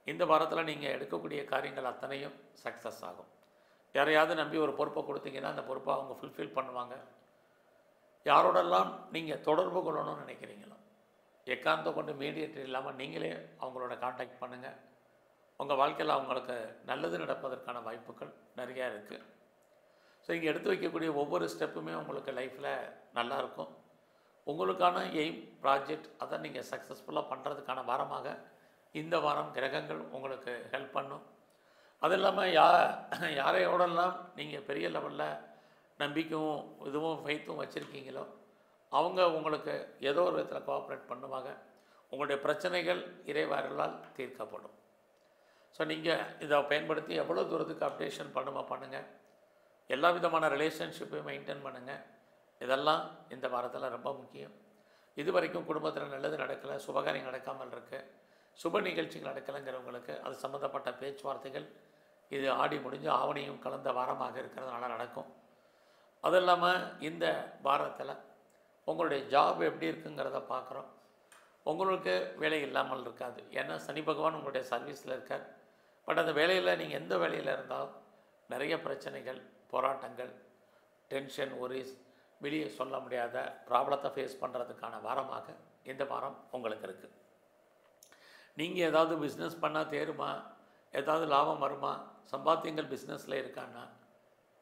இந்த வாரத்தில் நீங்கள் எடுக்கக்கூடிய காரியங்கள் அத்தனையும் சக்ஸஸ் ஆகும். யாரையாவது நம்பி ஒரு பொறுப்பை கொடுத்தீங்கன்னா அந்த பொறுப்பை அவங்க ஃபுல்ஃபில் பண்ணுவாங்க. யாரோடெல்லாம் நீங்கள் தொடர்பு கொள்ளணும்னு நினைக்கிறீங்களோ எக்காரணத்தை கொண்டு மீடியேட்டர் இல்லாமல் நீங்களே அவங்களோட காண்டாக்ட் பண்ணுங்கள். உங்கள் வாழ்க்கையில் அவங்களுக்கு நல்லது நடப்பதற்கான வாய்ப்புகள் நிறையா இருக்குது. ஸோ இங்கே எடுத்து வைக்கக்கூடிய ஒவ்வொரு ஸ்டெப்புமே உங்களுக்கு லைஃப்பில் நல்லாயிருக்கும். உங்களுக்கான எய்ம், ப்ராஜெக்ட் அதை நீங்கள் சக்ஸஸ்ஃபுல்லாக பண்ணுறதுக்கான வாரமாக இந்த வாரம் கிரகங்கள் உங்களுக்கு ஹெல்ப் பண்ணும். அது இல்லாமல் யாரையோடலாம் நீங்கள் பெரிய லெவலில் நம்பிக்கையும் இதுவும் ஃபெய்த்தும் வச்சுருக்கீங்களோ அவங்க உங்களுக்கு ஏதோ ஒரு விதத்தில் கோஆப்ரேட் பண்ணுவாங்க. உங்களுடைய பிரச்சனைகள் இறைவர்களால் தீர்க்கப்படும். ஸோ நீங்கள் இதை பயன்படுத்தி எவ்வளோ தூரத்துக்கு அப்டேஷன் பண்ணுங்கள். எல்லா விதமான ரிலேஷன்ஷிப்பையும் மெயின்டைன் பண்ணுங்கள். இதெல்லாம் இந்த வாரத்தில் ரொம்ப முக்கியம். இது வரைக்கும் குடும்பத்தில் நல்லது நடக்கலை, சுபகாரியம் நடக்காமல் இருக்குது, சுப நிகழ்ச்சிகள் நடக்கலைங்கிறவங்களுக்கு அது சம்மந்தப்பட்ட பேச்சுவார்த்தைகள் இது ஆடி முடிஞ்சு ஆவணியும் கலந்த வாரமாக இருக்கிறதுனால நடக்கும். அது இல்லாமல் இந்த வாரத்தில் உங்களுடைய ஜாப் எப்படி இருக்குங்கிறத பார்க்குறோம். உங்களுக்கு வேலை இல்லாமல் இருக்காது. ஏன்னா சனி பகவான் உங்களுடைய சர்வீஸில் இருக்கார். பட் அந்த வேலையில் நீங்கள் எந்த வேலையில் இருந்தாலும் நிறைய பிரச்சனைகள், போராட்டங்கள், டென்ஷன், ஒரிஸ், வெளியே சொல்ல முடியாத ப்ராப்ளத்தை ஃபேஸ் பண்ணுறதுக்கான வாரமாக இந்த வாரம் உங்களுக்கு இருக்குது. நீங்கள் ஏதாவது பிஸ்னஸ் பண்ணால் தேருமா, ஏதாவது லாபம் வருமா, சம்பாத்தியங்கள் பிஸ்னஸில் இருக்கான்னா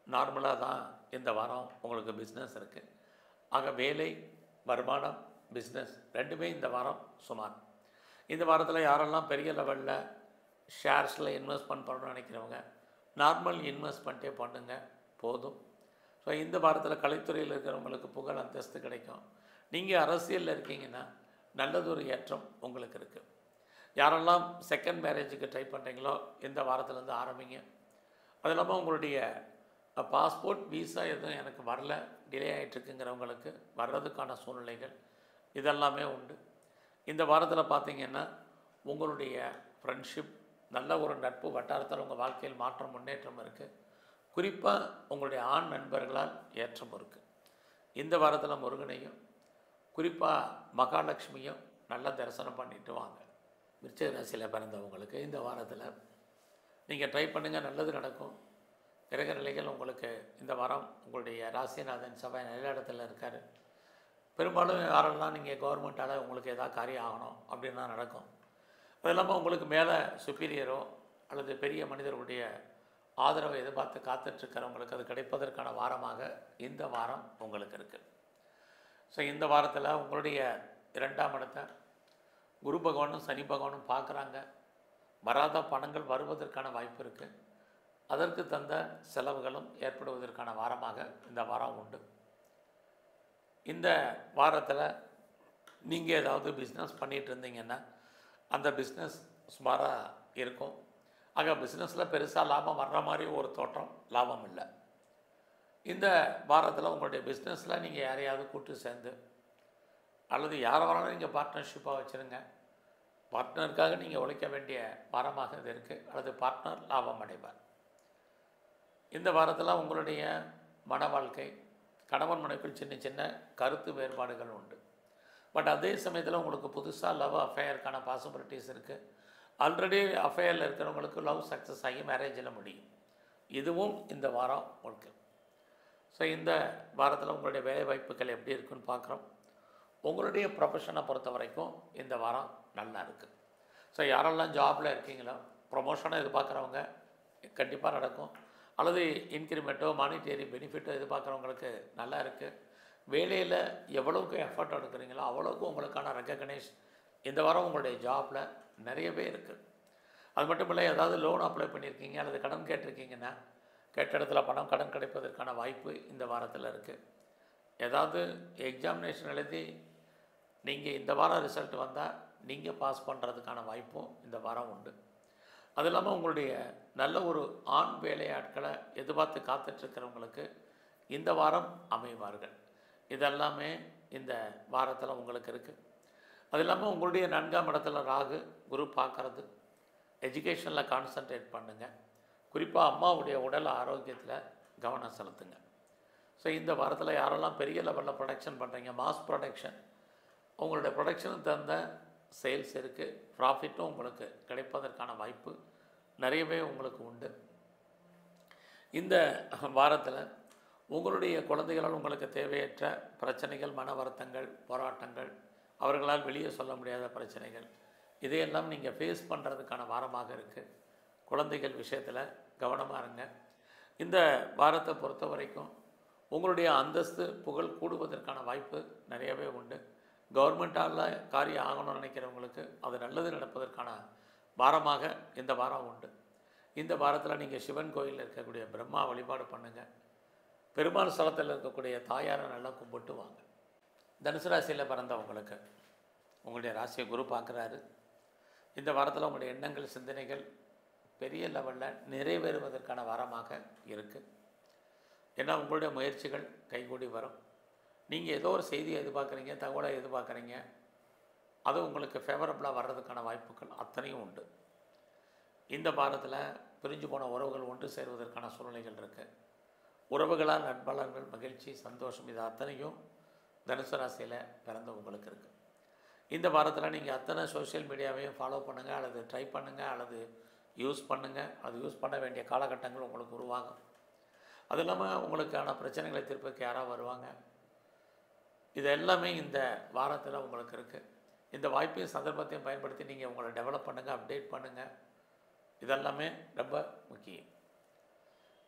நார்மலாக தான் இந்த வாரம் உங்களுக்கு பிஸ்னஸ் இருக்குது. ஆக வேலை, வருமானம், பிஸ்னஸ் ரெண்டுமே இந்த வாரம் சுமார். இந்த வாரத்தில் யாரெல்லாம் பெரிய லெவலில் ஷேர்ஸில் இன்வெஸ்ட்மெண்ட் பண்ணணும்னு நினைக்கிறவங்க நார்மல் இன்வெஸ்ட்மெண்ட்டே பண்ணுங்கள், போதும். ஸோ இந்த வாரத்தில் கலைத்துறையில் இருக்கிறவங்களுக்கு புகழ் அந்தஸ்து கிடைக்கும். நீங்கள் அரசியலில் இருக்கீங்கன்னா நல்லதொரு ஏற்றம் உங்களுக்கு இருக்குது. யாரெல்லாம் செகண்ட் மேரேஜுக்கு ட்ரை பண்ணுறீங்களோ இந்த வாரத்துலேருந்து ஆரம்பிங்க. அது இல்லாமல் உங்களுடைய பாஸ்போர்ட் விசா எதுவும் எனக்கு வரல, டிலே ஆகிட்டுருக்குங்கிறவங்களுக்கு வர்றதுக்கான சூழ்நிலைகள் இதெல்லாமே உண்டு. இந்த வாரத்தில் பார்த்திங்கன்னா உங்களுடைய ஃப்ரெண்ட்ஷிப், நல்ல ஒரு நட்பு வட்டாரத்தில் உங்கள் வாழ்க்கையில் மாற்றம் முன்னேற்றம் இருக்குது. குறிப்பாக உங்களுடைய ஆண் நண்பர்களால் ஏற்றம் இருக்குது. இந்த வாரத்தில் முருகனையும் குறிப்பாக மகாலட்சுமியும் நல்லா தரிசனம் பண்ணிட்டு வாங்க. விருச்சிக ராசியில் பிறந்தவங்களுக்கு இந்த வாரத்தில் நீங்கள் ட்ரை பண்ணுங்கள், நல்லது நடக்கும். கிரக நிலைகள் உங்களுக்கு இந்த வாரம் உங்களுடைய ராசிநாதன் செவ்வாய் நல்ல இடத்துல இருக்கார். பெரும்பாலும் யாரெல்லாம் நீங்கள் கவர்மெண்ட்டால் உங்களுக்கு எதாவது காரியம் ஆகணும் அப்படின்னா நடக்கும். அது இல்லாமல் உங்களுக்கு மேலே சுப்பீரியரோ அல்லது பெரிய மனிதர்களுடைய ஆதரவை எதிர்பார்த்து காத்துட்ருக்கிறவங்களுக்கு அது கிடைப்பதற்கான வாரமாக இந்த வாரம் உங்களுக்கு இருக்குது. ஸோ இந்த வாரத்தில் உங்களுடைய 2ஆம் இடத்தை குரு பகவானும் சனி பகவானும் பார்க்குறாங்க. வராத பணங்கள் வருவதற்கான வாய்ப்பு இருக்குது. அதற்கு தந்த செலவுகளும் ஏற்படுவதற்கான வாரமாக இந்த வாரம் உண்டு. இந்த வாரத்தில் நீங்கள் ஏதாவது பிஸ்னஸ் பண்ணிகிட்டு இருந்தீங்கன்னா அந்த பிஸ்னஸ் சுமாராக இருக்கும். ஆக பிஸ்னஸில் பெருசாக லாபம் வர்ற மாதிரி ஒரு தோற்றம், லாபம் இல்லை. இந்த வாரத்தில் உங்களுடைய பிஸ்னஸில் நீங்கள் யாரையாவது கூட்டு சேர்ந்து அல்லது யாரை வேணாலும் நீங்கள் பார்ட்னர்ஷிப்பாக வச்சுருங்க. பார்ட்னருக்காக நீங்கள் உழைக்க வேண்டிய வாரமாக இது இருக்குது. அல்லது பார்ட்னர் லாபம் அடைவார். இந்த வாரத்தில் உங்களுடைய மன வாழ்க்கை, கணவன் மனைவிக்குள் சின்ன சின்ன கருத்து வேறுபாடுகள் உண்டு. பட் அதே சமயத்தில் உங்களுக்கு புதுசாக லவ் அஃபேருக்கான பாசிபிலிட்டிஸ் இருக்குது. ஆல்ரெடி அஃபேரில் இருக்கிறவங்களுக்கு லவ் சக்ஸஸ் ஆகி மேரேஜில் முடியும். இதுவும் இந்த வாரம் உங்களுக்கு. ஸோ இந்த வாரத்தில் உங்களுடைய வேலை வாய்ப்புகள் எப்படி இருக்குன்னு பார்க்குறோம். உங்களுடைய ப்ரொஃபஷனை பொறுத்த வரைக்கும் இந்த வாரம் நல்லா இருக்குது. ஸோ யாரெல்லாம் ஜாபில் இருக்கீங்களோ ப்ரொமோஷனை எதிர்பார்க்குறவங்க கண்டிப்பாக நடக்கும். அல்லது இன்க்ரிமெண்ட்டோ மானிட்டரி பெனிஃபிட்டோ எதிர்பார்க்குறவங்களுக்கு நல்லா இருக்குது. வேலையில் எவ்வளோக்கு எஃபர்ட் எடுக்கிறீங்களோ அவ்வளோக்கு உங்களுக்கான ரெக்கக்னைஸ் இந்த வாரம் உங்களுடைய ஜாபில் நிறையவே இருக்குது. அது மட்டும் இல்லை, ஏதாவது லோன் அப்ளை பண்ணியிருக்கீங்க அல்லது கடன் கேட்டிருக்கீங்கன்னா கேட்ட இடத்துல கடன் கிடைப்பதற்கான வாய்ப்பு இந்த வாரத்தில் இருக்குது. ஏதாவது எக்ஸாமினேஷன் எழுதி நீங்கள் இந்த வாரம் ரிசல்ட் வந்தால் நீங்கள் பாஸ் பண்ணுறதுக்கான வாய்ப்பும் இந்த வாரம் உண்டு. அது இல்லாமல் உங்களுடைய நல்ல ஒரு ஆண் வேலையாட்களை எதிர்பார்த்து காத்துட்ருக்கிறவங்களுக்கு இந்த வாரம் அமைவார்கள். இதெல்லாமே இந்த வாரத்தில் உங்களுக்கு இருக்குது. அது இல்லாமல் உங்களுடைய 4ஆம் இடத்துல ராகு குரு பார்க்குறது. எஜுகேஷனில் கான்சன்ட்ரேட் பண்ணுங்கள். குறிப்பாக அம்மாவுடைய உடல் ஆரோக்கியத்தில் கவனம் செலுத்துங்க. ஸோ இந்த வாரத்தில் யாரெல்லாம் பெரிய லெவலில் ப்ரொடக்ஷன் பண்ணுறீங்க, மாஸ் ப்ரொடக்ஷன், உங்களுடைய ப்ரொடக்ஷனுக்கு தகுந்த சேல்ஸ் இருக்குது. ப்ராஃபிட்டும் உங்களுக்கு கிடைப்பதற்கான வாய்ப்பு நிறையவே உங்களுக்கு உண்டு. இந்த வாரத்தில் உங்களுடைய குழந்தைகளால் உங்களுக்கு தேவையற்ற பிரச்சனைகள், மன வருத்தங்கள், போராட்டங்கள், அவர்களால் வெளியே சொல்ல முடியாத பிரச்சனைகள், இதையெல்லாம் நீங்கள் ஃபேஸ் பண்ணுறதுக்கான வாரமாக இருக்குது. குழந்தைகள் விஷயத்தில் கவனமாக இருங்க. இந்த வாரத்தை பொறுத்த வரைக்கும் உங்களுடைய அந்தஸ்து புகழ் கூடுவதற்கான வாய்ப்பு நிறையவே உண்டு. கவர்மெண்ட்டால் காரியம் ஆகணும்னு நினைக்கிறவங்களுக்கு அது நல்லது நடப்பதற்கான வாரமாக இந்த வாரம் உண்டு. இந்த வாரத்தில் நீங்கள் சிவன் கோயிலில் இருக்கக்கூடிய பிரம்மா வழிபாடு பண்ணுங்கள். பெருமாள் ஸ்தலத்தில் இருக்கக்கூடிய தாயாரை நல்லா கும்பிட்டு வாங்க. தனுசு ராசியில் பிறந்தவங்களுக்கு உங்களுடைய ராசியை குரு பார்க்குறாரு. இந்த வாரத்தில் உங்களுடைய எண்ணங்கள், சிந்தனைகள் பெரிய லெவலில் நிறைவேறுவதற்கான வாரமாக இருக்குது. ஏன்னா உங்களுடைய முயற்சிகள் கைகூடி வரும். நீங்கள் ஏதோ ஒரு செய்தியை எதிர்பார்க்குறீங்க, தகவலை எதிர்பார்க்குறீங்க, அது உங்களுக்கு ஃபேவரபுளாக வர்றதுக்கான வாய்ப்புகள் அத்தனையும் உண்டு. இந்த வாரத்தில் பிரிஞ்சு போன உறவுகள் ஒன்று சேருவதற்கான சூழ்நிலைகள் இருக்குது. உறவுகளால் நண்பர்கள், மகிழ்ச்சி, சந்தோஷம், இது அத்தனையும் தனுசு ராசியில் பிறந்த உங்களுக்கு இருக்குது. இந்த வாரத்தில் நீங்கள் அத்தனை சோஷியல் மீடியாவையும் ஃபாலோ பண்ணுங்கள், அல்லது ட்ரை பண்ணுங்கள், அல்லது யூஸ் பண்ணுங்கள். அது யூஸ் பண்ண வேண்டிய காலகட்டங்கள் உங்களுக்கு உருவாகும். அது இல்லாமல் உங்களுக்கான பிரச்சனைகளை தீர்ப்புக்கு யாராக வருவாங்க. இது எல்லாமே இந்த வாரத்தில் உங்களுக்கு இருக்குது. இந்த வாய்ப்பையும் சந்தர்ப்பத்தையும் பயன்படுத்தி நீங்கள் உங்களை டெவலப் பண்ணுங்கள், அப்டேட் பண்ணுங்கள். இதெல்லாமே ரொம்ப முக்கியம்.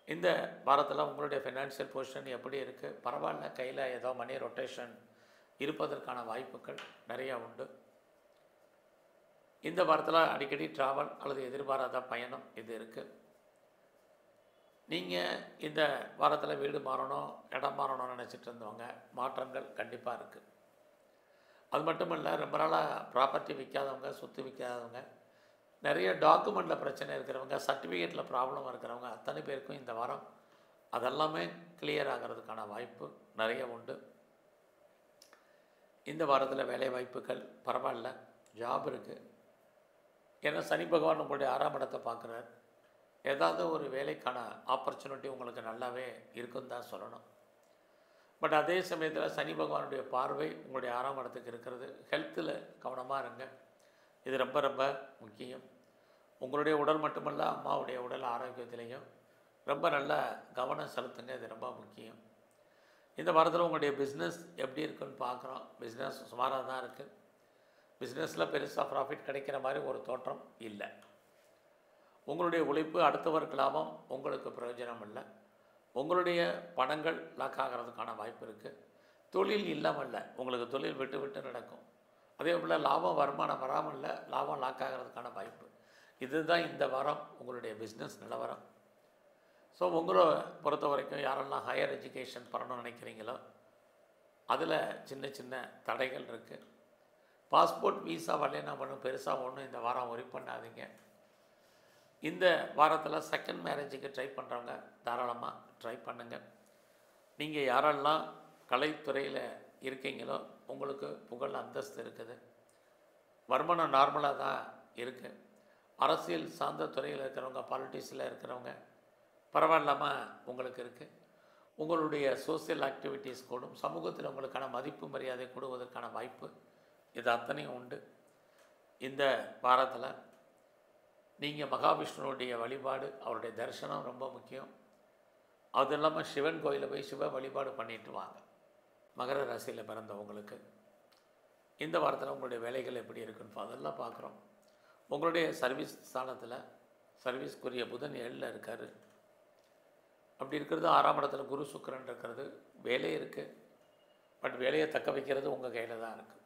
இந்த வாரத்தில் உங்களுடைய ஃபினான்ஷியல் பொசிஷன் எப்படி இருக்குது? பரவாயில்ல, கையில் ஏதோ மணி ரொட்டேஷன் இருப்பதற்கான வாய்ப்புகள் நிறையா உண்டு. இந்த வாரத்தில் அடிக்கடி ட்ராவல் அல்லது எதிர்பாராத பயணம் இது இருக்குது. நீங்கள் இந்த வாரத்தில் வீடு மாறணும், இடம் மாறணும்னு நினச்சிட்டு இருந்தவங்க மாற்றங்கள் கண்டிப்பாக இருக்குது. அது மட்டும் இல்லை, ரொம்ப நாளாக ப்ராப்பர்ட்டி விற்காதவங்க, சொத்து விற்காதவங்க, நிறைய டாக்குமெண்ட்டில் பிரச்சனை இருக்கிறவங்க, சர்டிஃபிகேட்டில் ப்ராப்ளம் இருக்கிறவங்க அத்தனை பேருக்கும் இந்த வாரம் அதெல்லாமே கிளியர் ஆகிறதுக்கான வாய்ப்பு நிறைய உண்டு. இந்த வாரத்தில் வேலை வாய்ப்புகள் பரவாயில்ல, ஜாப் இருக்குது. ஏன்னா சனி பகவான் உங்களுடைய 6ஆம் இடத்தை பார்க்குறார். ஏதாவது ஒரு வேலைக்கான ஆப்பர்ச்சுனிட்டி உங்களுக்கு நல்லாவே இருக்குன்னு தான் சொல்லணும். பட் அதே சமயத்தில் சனி பகவானுடைய பார்வை உங்களுடைய 6ஆம் இடத்துக்கு இருக்கிறது. ஹெல்த்தில் கவனமாக இருங்க, இது ரொம்ப ரொம்ப முக்கியம். உங்களுடைய உடல் மட்டுமல்ல, அம்மாவுடைய உடல் ஆரோக்கியத்திலையும் ரொம்ப நல்ல கவனம் செலுத்துங்க, இது ரொம்ப முக்கியம். இந்த வாரத்தில் உங்களுடைய பிஸ்னஸ் எப்படி இருக்குன்னு பார்க்குறோம். பிஸ்னஸ் சுமாராக தான் இருக்குது. பிஸ்னஸில் பெருசாக ப்ராஃபிட் கிடைக்கிற மாதிரி ஒரு தோற்றம் இல்லை. உங்களுடைய உழைப்பு அடுத்தவருக்கு லாபம், உங்களுக்கு பிரயோஜனம் இல்லை. உங்களுடைய பணங்கள் லாக் ஆகிறதுக்கான வாய்ப்பு இருக்குது. தொழில் இல்லாமல் இல்லை, உங்களுக்கு தொழில் விட்டு விட்டு நடக்கும். அதே போல் லாபம் வருமானம் வராமல் இல்லை, லாபம் லாக் ஆகிறதுக்கான வாய்ப்பு. இதுதான் இந்த வாரம் உங்களுடைய பிஸ்னஸ் நிலவரம். ஸோ உங்களை பொறுத்த வரைக்கும் யாரெல்லாம் ஹையர் எஜுகேஷன் பண்ணணும்னு நினைக்கிறீங்களோ அதில் சின்ன சின்ன தடைகள் இருக்குது. பாஸ்போர்ட் வீசா வரலைன்னா ஒன்றும் பெருசாக ஒன்றும் இந்த வாரம் ஒரி பண்ணாதீங்க. இந்த வாரத்தில் செகண்ட் மேரேஜுக்கு ட்ரை பண்ணுறவங்க தாராளமாக ட்ரை பண்ணுங்கள். நீங்கள் யாரெல்லாம் கலைத்துறையில் இருக்கீங்களோ உங்களுக்கு புகழ் அந்தஸ்து இருக்குது. வருமானம் நார்மலாக தான் இருக்குது. அரசியல் சார்ந்த துறையில் இருக்கிறவங்க, பாலிட்டிக்ஸில் இருக்கிறவங்க பரவாயில்லாமல் உங்களுக்கு இருக்குது. உங்களுடைய சோசியல் ஆக்டிவிட்டீஸ் கூடும். சமூகத்தில் உங்களுக்கான மதிப்பு மரியாதை கூடுவதற்கான வாய்ப்பு இது அத்தனையும் உண்டு. இந்த வாரத்தில் நீங்கள் மகாவிஷ்ணுனுடைய வழிபாடு, அவருடைய தரிசனம் ரொம்ப முக்கியம். அது இல்லாமல் சிவன் கோயிலில் போய் சிவ வழிபாடு பண்ணிட்டு வாங்க. மகர ராசியில் பிறந்தவங்களுக்கு இந்த வாரத்தில் உங்களுடைய வேலைகள் எப்படி இருக்குன்னு அதெல்லாம் பார்க்குறோம். உங்களுடைய சர்வீஸ் ஸ்தானத்தில் சர்வீஸ்க்குரிய புதன் 7ல் இருக்கார். அப்படி இருக்கிறது 6ஆம் இடத்துல குரு சுக்கிரன் இருக்கிறது. வேலை இருக்குது, பட் வேலையை தக்க வைக்கிறது உங்கள் கையில் தான் இருக்குது.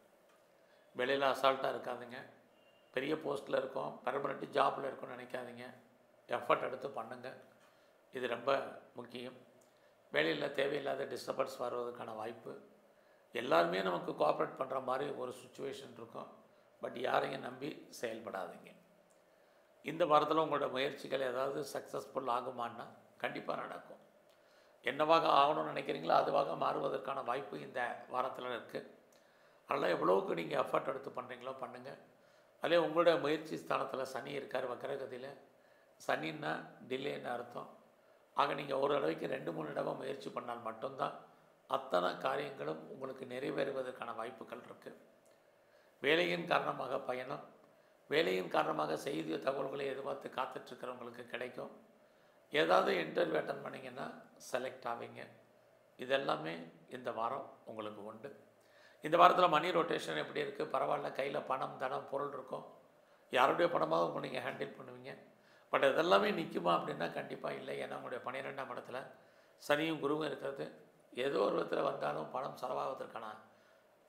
வேலையில் அசால்ட்டாக இருக்காதுங்க. பெரிய போஸ்ட்டில் இருக்கோம், பெர்மனெண்ட் ஜாப்பில் இருக்கும்னு நினைக்காதீங்க. எஃபர்ட் எடுத்து பண்ணுங்கள், இது ரொம்ப முக்கியம். வேலையில் தேவையில்லாத டிஸ்டர்பன்ஸ் வருவதற்கான வாய்ப்பு. எல்லாருமே நமக்கு கோஆப்ரேட் பண்ணுற மாதிரி ஒரு சுச்சுவேஷன் இருக்கும். பட் யாரையும் நம்பி செயல்படாதீங்க. இந்த வாரத்தில் உங்களோட முயற்சிகள் ஏதாவது சக்ஸஸ்ஃபுல் ஆகுமான்னா கண்டிப்பாக நடக்கும். என்னவாக ஆகணும்னு நினைக்கிறீங்களோ அதுவாக மாறுவதற்கான வாய்ப்பு இந்த வாரத்தில் இருக்குது. அதனால் எவ்வளோவுக்கு நீங்கள் எஃபர்ட் எடுத்து பண்ணுறீங்களோ பண்ணுங்கள். அதே உங்களுடைய முயற்சி ஸ்தானத்தில் சனி இருக்கார் வக்கரகதியில். சனின்னா டிலேன்னு அர்த்தம். ஆக நீங்கள் ஒரு தடவைக்கு 2-3 தடவை முயற்சி பண்ணால் மட்டும்தான் அத்தனை காரியங்களும் உங்களுக்கு நிறைவேறுவதற்கான வாய்ப்புகள் இருக்குது. வேலையின் காரணமாக பயணம், வேலையின் காரணமாக செய்தி தகவல்களை எதிர்பார்த்து காத்துட்ருக்கிறவங்களுக்கு கிடைக்கும். ஏதாவது இன்டர்வியூ அட்டன் பண்ணிங்கன்னா செலக்ட் ஆவீங்க. இதெல்லாமே இந்த வாரம் உங்களுக்கு உண்டு. இந்த வாரத்தில் மணி ரொட்டேஷன் எப்படி இருக்குது? பரவாயில்ல, கையில் பணம் தனம் பொருள் இருக்கும். யாருடைய பணமாக நீங்கள் ஹேண்டில் பண்ணுவீங்க. பட் இதெல்லாமே நிற்குமா அப்படின்னா கண்டிப்பாக இல்லை. ஏன்னா உங்களுடைய 12ஆம் இடத்துல சனியும் குருவும் இருக்கிறது. ஏதோ ஒரு விதத்தில் வந்தாலும் பணம் செலவாவதற்கான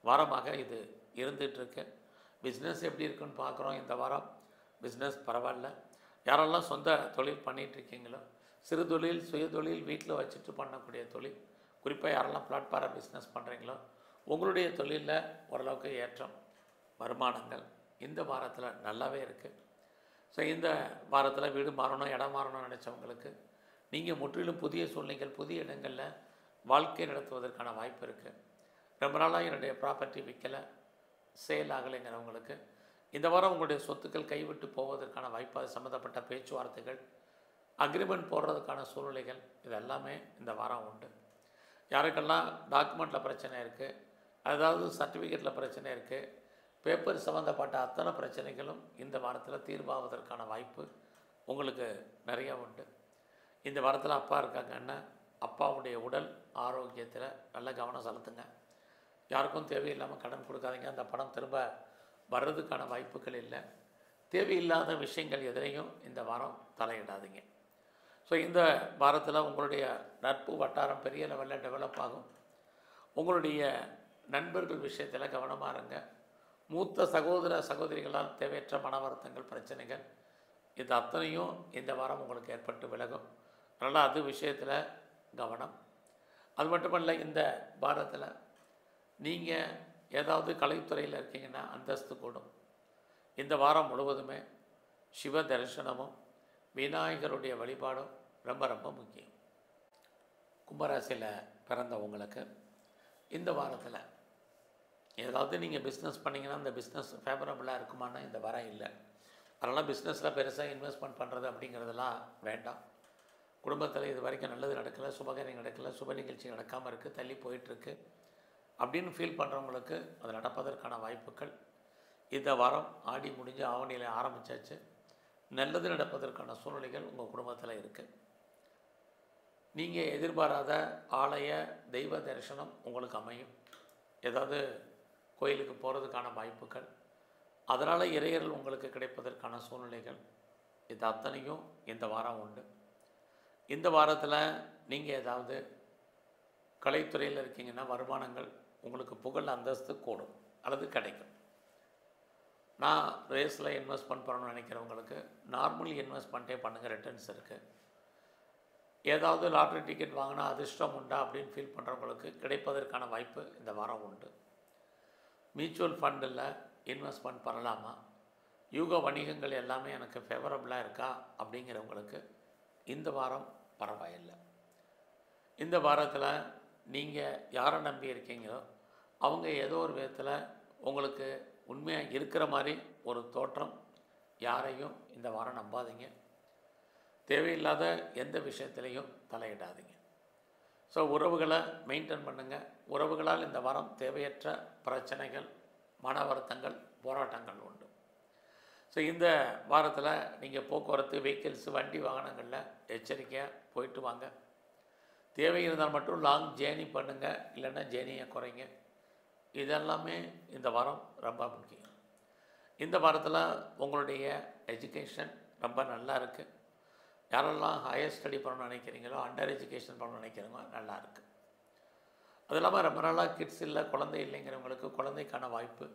வாரமாக இது இருந்துகிட்ருக்கு. பிஸ்னஸ் எப்படி இருக்குன்னு பார்க்குறோம். இந்த வாரம் பிஸ்னஸ் பரவாயில்ல. யாரெல்லாம் சொந்த தொழில் பண்ணிகிட்ருக்கீங்களோ, சிறு தொழில், சுய தொழில், வீட்டில் வச்சுட்டு பண்ணக்கூடிய தொழில், குறிப்பாக யாரெல்லாம் பிளாட்ஃபாரம் பிஸ்னஸ் பண்ணுறீங்களோ உங்களுடைய தொழிலில் ஓரளவுக்கு ஏற்றம், வருமானங்கள் இந்த வாரத்தில் நல்லாவே இருக்குது. ஸோ இந்த வாரத்தில் வீடு மாறணும், இடம் மாறணும்னு நினச்சவங்களுக்கு நீங்கள் முற்றிலும் புதிய சூழ்நிலைகள், புதிய இடங்களில் வாழ்க்கை நடத்துவதற்கான வாய்ப்பு இருக்குது. ரொம்ப நாளாக என்னுடைய ப்ராப்பர்ட்டி விற்கலை, சேல் ஆகலைங்கிறவங்களுக்கு இந்த வாரம் உங்களுடைய சொத்துக்கள் கைவிட்டு போவதற்கான வாய்ப்பு, அது சம்மந்தப்பட்ட பேச்சுவார்த்தைகள், அக்ரிமெண்ட் போடுறதுக்கான சூழ்நிலைகள் இதெல்லாமே இந்த வாரம் உண்டு. யாருக்கெல்லாம் டாக்குமெண்ட்டில் பிரச்சனை இருக்குது, அதாவது சர்டிஃபிகேட்டில் பிரச்சனை இருக்குது, பேப்பர் சம்மந்தப்பட்ட அத்தனை பிரச்சனைகளும் இந்த வாரத்தில் தீர்வாவதற்கான வாய்ப்பு உங்களுக்கு நிறையா உண்டு. இந்த வாரத்தில் அப்பா இருக்காங்கன்னா அப்பாவுடைய உடல் ஆரோக்கியத்தில் நல்ல கவனம் செலுத்துங்க. யாருக்கும் தேவையில்லாமல் கடன் கொடுக்காதீங்க. அந்த பணம் திரும்ப வர்றதுக்கான வாய்ப்புகள் இல்லை. தேவையில்லாத விஷயங்கள் எதிரையும் இந்த வாரம் தலையிடாதீங்க. ஸோ இந்த வாரத்தில் உங்களுடைய நட்பு வட்டாரம் பெரிய லெவலில் டெவலப் ஆகும். உங்களுடைய நண்பர்கள் விஷயத்தில் கவனமாக இருங்க. மூத்த சகோதர சகோதரிகளால் தேவையற்ற மன வருத்தங்கள், பிரச்சனைகள் இது அத்தனையும் இந்த வாரம் உங்களுக்கு ஏற்பட்டு விலகும். அதனால் அது விஷயத்தில் கவனம். அது மட்டுமல்ல, இந்த வாரத்தில் நீங்கள் ஏதாவது கலைத்துறையில் இருக்கீங்கன்னா அந்தஸ்து கூடும். இந்த வாரம் முழுவதுமே சிவ தரிசனமும் விநாயகருடைய வழிபாடும் ரொம்ப ரொம்ப முக்கியம். கும்பராசியில் பிறந்தவங்களுக்கு இந்த வாரத்தில் ஏதாவது நீங்கள் பிஸ்னஸ் பண்ணிங்கன்னா அந்த பிஸ்னஸ் ஃபேவரபுளாக இருக்குமானா இந்த வாரம் இல்லை. அதனால் பிஸ்னஸில் பெருசாக இன்வெஸ்ட்மெண்ட் பண்ணுறது அப்படிங்கிறதெல்லாம் வேண்டாம். குடும்பத்தில் இது வரைக்கும் நல்லது நடக்கலை, சுபகாரியம் நடக்கலை, சுப நிகழ்ச்சி நடக்காமல் இருக்குது, தள்ளி போயிட்டுருக்கு அப்படின்னு ஃபீல் பண்ணுறவங்களுக்கு அது நடப்பதற்கான வாய்ப்புகள் இந்த வாரம் ஆடி முடிஞ்சு ஆவணியில் ஆரம்பித்தாச்சு. நல்லது நடப்பதற்கான சூழ்நிலைகள் உங்கள் குடும்பத்தில் இருக்குது. நீங்கள் எதிர்பாராத ஆலய தெய்வ தரிசனம் உங்களுக்கு அமையும். ஏதாவது கோயிலுக்கு போகிறதுக்கான வாய்ப்புகள், அதனால் இறையர்கள் உங்களுக்கு கிடைப்பதற்கான சூழ்நிலைகள் இது அத்தனையும் இந்த வாரம் உண்டு. இந்த வாரத்தில் நீங்கள் ஏதாவது கலைத்துறையில் இருக்கீங்கன்னா வருமானங்கள் உங்களுக்கு புகழ் அந்தஸ்து கூடும் அல்லது கிடைக்கும். நான் ரேஸில் இன்வெஸ்ட்மெண்ட் பண்ணணும்னு நினைக்கிறவங்களுக்கு நார்மல் இன்வெஸ்ட்மெண்ட்டே பண்ணுங்கள், ரிட்டர்ன்ஸ் இருக்குது. ஏதாவது லாட்ரி டிக்கெட் வாங்கினா அதிர்ஷ்டம் உண்டா அப்படின்னு ஃபீல் பண்ணுறவங்களுக்கு கிடைப்பதற்கான வாய்ப்பு இந்த வாரம் உண்டு. மியூச்சுவல் ஃபண்டில் இன்வெஸ்ட்மெண்ட் பண்ணலாமா, யூக வணிகங்கள் எல்லாமே எனக்கு ஃபேவரபுளாக இருக்கா அப்படிங்கிறவங்களுக்கு இந்த வாரம் பரவாயில்லை. இந்த வாரத்தில் நீங்கள் யாரை நம்பி இருக்கீங்களோ அவங்க ஏதோ ஒரு விதத்தில் உங்களுக்கு உண்மையாக இருக்கிற மாதிரி ஒரு தோற்றம். யாரையும் இந்த வாரம் நம்பாதீங்க. தேவையில்லாத எந்த விஷயத்துலையும் தலையிடாதீங்க. ஸோ உறவுகளை மெயின்டைன் பண்ணுங்கள். உறவுகளால் இந்த வாரம் தேவையற்ற பிரச்சனைகள், மன வருத்தங்கள், போராட்டங்கள் உண்டு. ஸோ இந்த வாரத்தில் நீங்கள் போக்குவரத்து, வெஹிக்கிள்ஸு, வண்டி வாகனங்களில் எச்சரிக்கையாக போயிட்டு வாங்க. தேவை இருந்தால் மட்டும் லாங் ஜேர்னி பண்ணுங்கள், இல்லைன்னா ஜேர்னியை குறைங்க. இதெல்லாமே இந்த வாரம் ரொம்ப முக்கியம். இந்த வாரத்தில் உங்களுடைய எஜுகேஷன் ரொம்ப நல்லா இருக்குது. யாரெல்லாம் ஹையர் ஸ்டடி பண்ணணும்னு நினைக்கிறீங்களோ, அண்டர் எஜுகேஷன் பண்ணணும்னு நினைக்கிறவங்க நல்லா இருக்குது. அது இல்லாமல் ரொம்ப நாளாக கிட்ஸ் இல்லை, குழந்தை இல்லைங்கிறவங்களுக்கு குழந்தைக்கான வாய்ப்பு,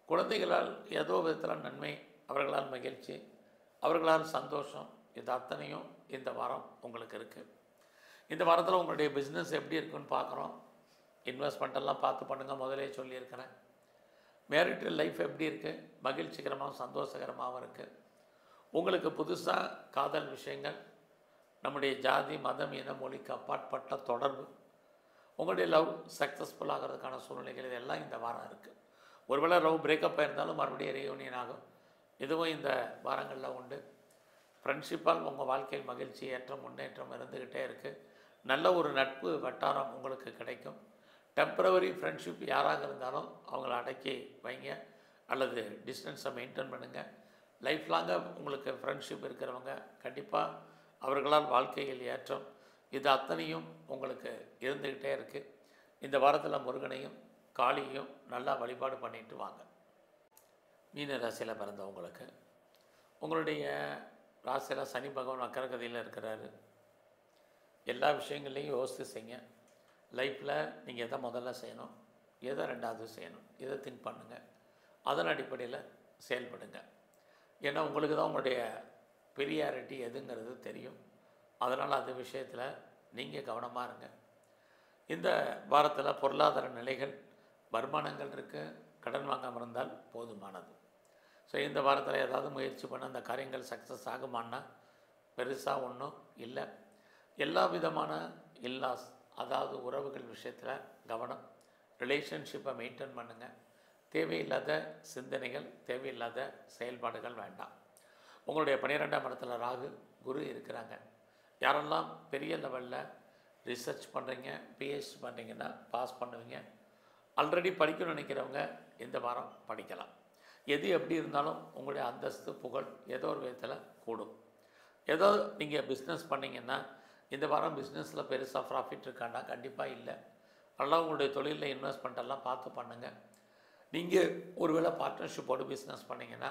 குழந்தைகளால் ஏதோ விதத்தில் நன்மை, அவர்களால் மகிழ்ச்சி, அவர்களால் சந்தோஷம், இது அத்தனையும் இந்த வாரம் உங்களுக்கு இருக்குது. இந்த வாரத்தில் உங்களுடைய பிஸ்னஸ் எப்படி இருக்குன்னு பார்க்குறோம். இன்வெஸ்ட்மெண்ட்டெல்லாம் பார்த்து பண்ணுங்கள், முதலே சொல்லியிருக்கிறேன். மேரிட்டல் லைஃப் எப்படி இருக்குது, மகிழ்ச்சிகரமாகவும் சந்தோஷகரமாகவும் இருக்குது. உங்களுக்கு புதுசாக காதல் விஷயங்கள், நம்முடைய ஜாதி, மதம், இன, மொழிக்கு அப்பாற்பட்ட தொடர்பு, உங்களுடைய லவ் சக்ஸஸ்ஃபுல் ஆகிறதுக்கான சூழ்நிலைகள் இதெல்லாம் இந்த வாரம் இருக்குது. ஒருவேளை லவ் பிரேக்கப் ஆயிருந்தாலும் மறுபடியும் ரீயூனியன் ஆகும். இதுவும் இந்த வாரங்களில் உண்டு. ஃப்ரெண்ட்ஷிப்பால் உங்கள் வாழ்க்கையில் மகிழ்ச்சி, ஏற்றம், முன்னேற்றம் இருந்துக்கிட்டே இருக்குது. நல்ல ஒரு நட்பு வட்டாரம் உங்களுக்கு கிடைக்கும். டெம்பரவரி ஃப்ரெண்ட்ஷிப் யாராக இருந்தாலும் அவங்கள அடக்கி வைங்க அல்லது டிஸ்டன்ஸை மெயின்டைன் பண்ணுங்கள். லைஃப் லாங்காக உங்களுக்கு ஃப்ரெண்ட்ஷிப் இருக்கிறவங்க கண்டிப்பாக அவர்களால் வாழ்க்கையில் ஏற்றம், இது அத்தனையும் உங்களுக்கு இருந்துக்கிட்டே இருக்குது. இந்த வாரத்தில் முருகனையும் காளியையும் நல்லா வழிபாடு பண்ணிட்டு வாங்க. மீன ராசியில் பிறந்தவங்களுக்கு உங்களுடைய ராசியில் சனி பகவான் வக்கரகதியில் இருக்கிறாரு. எல்லா விஷயங்கள்லையும் யோசித்து செய்யுங்க. லைஃப்பில் நீங்கள் எதை முதல்ல செய்யணும், எதை ரெண்டாவது செய்யணும், இதை திங்க் பண்ணுங்கள். அதன் அடிப்படையில் செயல்படுங்க. ஏன்னா உங்களுக்கு தான் உங்களுடைய பெரியாரிட்டி எதுங்கிறது தெரியும். அதனால் அந்த விஷயத்தில் நீங்கள் கவனமாக இருங்க. இந்த வாரத்தில் பொருளாதார நிலைகள், வருமானங்கள் இருக்குது, கடன் வாங்காமல் இருந்தால் போதுமானது. ஸோ இந்த வாரத்தில் ஏதாவது முயற்சி பண்ண அந்த காரியங்கள் சக்ஸஸ் ஆகுமான்னா பெருசாக ஒன்றும் இல்லை. எல்லா விதமான இல்லாஸ், அதாவது உறவுகள் விஷயத்தில் கவனம். ரிலேஷன்ஷிப்பை மெயின்டைன் பண்ணுங்கள். தேவையில்லாத சிந்தனைகள், தேவையில்லாத செயல்பாடுகள் வேண்டாம். உங்களுடைய 12ஆம் இடத்துல ராகு, குரு இருக்கிறாங்க. யாரெல்லாம் பெரிய லெவலில் ரிசர்ச் பண்ணுறீங்க, பிஹெச்டி பண்ணுறீங்கன்னா பாஸ் பண்ணுவீங்க. ஆல்ரெடி படிக்கணும்னு நினைக்கிறவங்க இந்த வாரம் படிக்கலாம். எது எப்படி இருந்தாலும் உங்களுடைய அந்தஸ்து, புகழ் ஏதோ ஒரு விதத்தில் கூடும். ஏதோ நீங்கள் பிஸ்னஸ் பண்ணிங்கன்னா இந்த வாரம் பிஸ்னஸில் பெருசாக ப்ராஃபிட் இருக்காண்டா கண்டிப்பாக இல்லை. அதெல்லாம் உங்களுடைய தொழிலில் இன்வெஸ்ட்மெண்ட்டெல்லாம் பார்த்து பண்ணுங்கள். நீங்கள் ஒருவேளை பார்ட்னர்ஷிப்போடு பிஸ்னஸ் பண்ணிங்கன்னா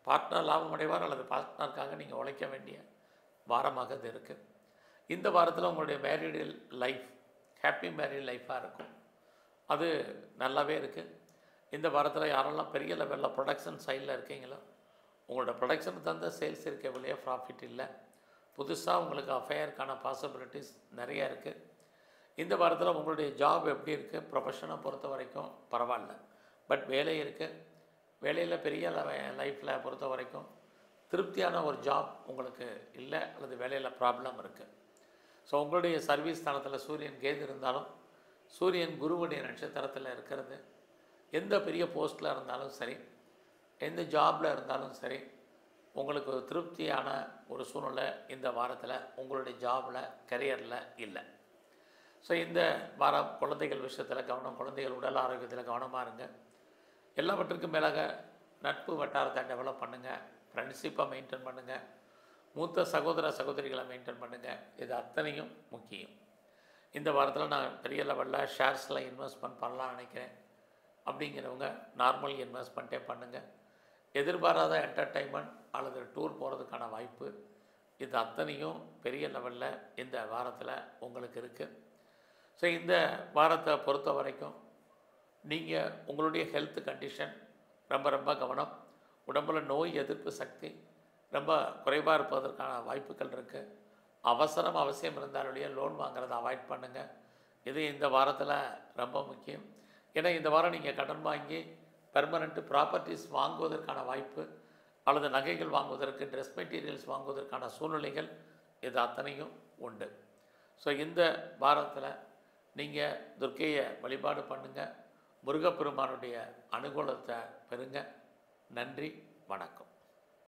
பார்ட்னர் லாபம் அடைவார் அல்லது பார்ட்னருக்காக நீங்கள் உழைக்க வேண்டிய வாரமாக இது இருக்குது. இந்த வாரத்தில் உங்களுடைய மேரிடு லைஃப் ஹாப்பி மேரிட் லைஃபாக இருக்கும். அது நல்லாவே இருக்குது. இந்த வாரத்தில் யாரெல்லாம் பெரிய லெவலில் ப்ரொடக்ஷன் சைடில் இருக்கீங்களோ உங்களோட ப்ரொடக்ஷனுக்கு தகுந்த சேல்ஸ் இருக்க வெளியே ப்ராஃபிட் இல்லை. புதுசாக உங்களுக்கு அஃபையருக்கான பாசிபிலிட்டிஸ் நிறையா இருக்குது. இந்த வாரத்தில் உங்களுடைய ஜாப் எப்படி இருக்குது, ப்ரொஃபஷனை பொறுத்த வரைக்கும் பரவாயில்ல. பட் வேலை இருக்குது. வேலையில் பெரிய லைஃப்பில் பொறுத்த வரைக்கும் திருப்தியான ஒரு ஜாப் உங்களுக்கு இல்லை, அல்லது வேலையில் ப்ராப்ளம் இருக்குது. ஸோ உங்களுடைய சர்வீஸ் ஸ்தானத்தில் சூரியன் கேது இருந்தாலும் சூரியன் குருவுடைய நட்சத்திரத்தில் இருக்கிறது எந்த பெரிய போஸ்ட்டில் இருந்தாலும் சரி, எந்த ஜாபில் இருந்தாலும் சரி, உங்களுக்கு ஒரு திருப்தியான ஒரு சூழ்நிலை இந்த வாரத்தில் உங்களுடைய ஜாபில் கரியரில் இல்லை. ஸோ இந்த வாரம் குழந்தைகள் விஷயத்தில் கவனம், குழந்தைகள் உடல் ஆரோக்கியத்தில் கவனமாக இருங்க. எல்லாவற்றுக்கும் மேலாக நட்பு வட்டாரத்தை டெவலப் பண்ணுங்கள், ஃப்ரெண்ட்ஷிப்பை மெயின்டைன் பண்ணுங்கள், மூத்த சகோதர சகோதரிகளை மெயின்டைன் பண்ணுங்கள். இது அத்தனையும் முக்கியம். இந்த வாரத்தில் நான் பெரிய லெவலில் ஷேர்ஸில் இன்வெஸ்ட்மெண்ட் பண்ணலாம்னு நினைக்கிறேன் அப்படிங்கிறவங்க நார்மல் இன்வெஸ்ட்மெண்ட்டே பண்ணுங்கள். எதிர்பாராத என்டர்டைன்மெண்ட் அல்லது டூர் போகிறதுக்கான வாய்ப்பு இது அத்தனையும் பெரிய லெவலில் இந்த வாரத்தில் உங்களுக்கு இருக்குது. ஸோ இந்த வாரத்தை பொறுத்த வரைக்கும் நீங்கள் உங்களுடைய ஹெல்த் கண்டிஷன் ரொம்ப கவனம். உடம்பில் நோய் எதிர்ப்பு சக்தி ரொம்ப குறைவாக இருப்பதற்கான வாய்ப்புகள் இருக்குது. அவசியம் இருந்தாலுடைய லோன் வாங்குறதை அவாய்ட் பண்ணுங்கள். இது இந்த வாரத்தில் ரொம்ப முக்கியம். ஏன்னா இந்த வாரம் நீங்கள் கடன் வாங்கி பெர்மனெண்ட் ப்ராப்பர்ட்டிஸ் வாங்குவதற்கான வாய்ப்பு அல்லது நகைகள் வாங்குவதற்கு, ட்ரெஸ் மெட்டீரியல்ஸ் வாங்குவதற்கான சூழ்நிலைகள் இது அத்தனையும் உண்டு. ஸோ இந்த வாரத்தில் நீங்கள் துர்க்கையை வழிபாடு பண்ணுங்கள், முருகப்பெருமானுடைய அனுகூலத்தை பெறுங்க. நன்றி, வணக்கம்.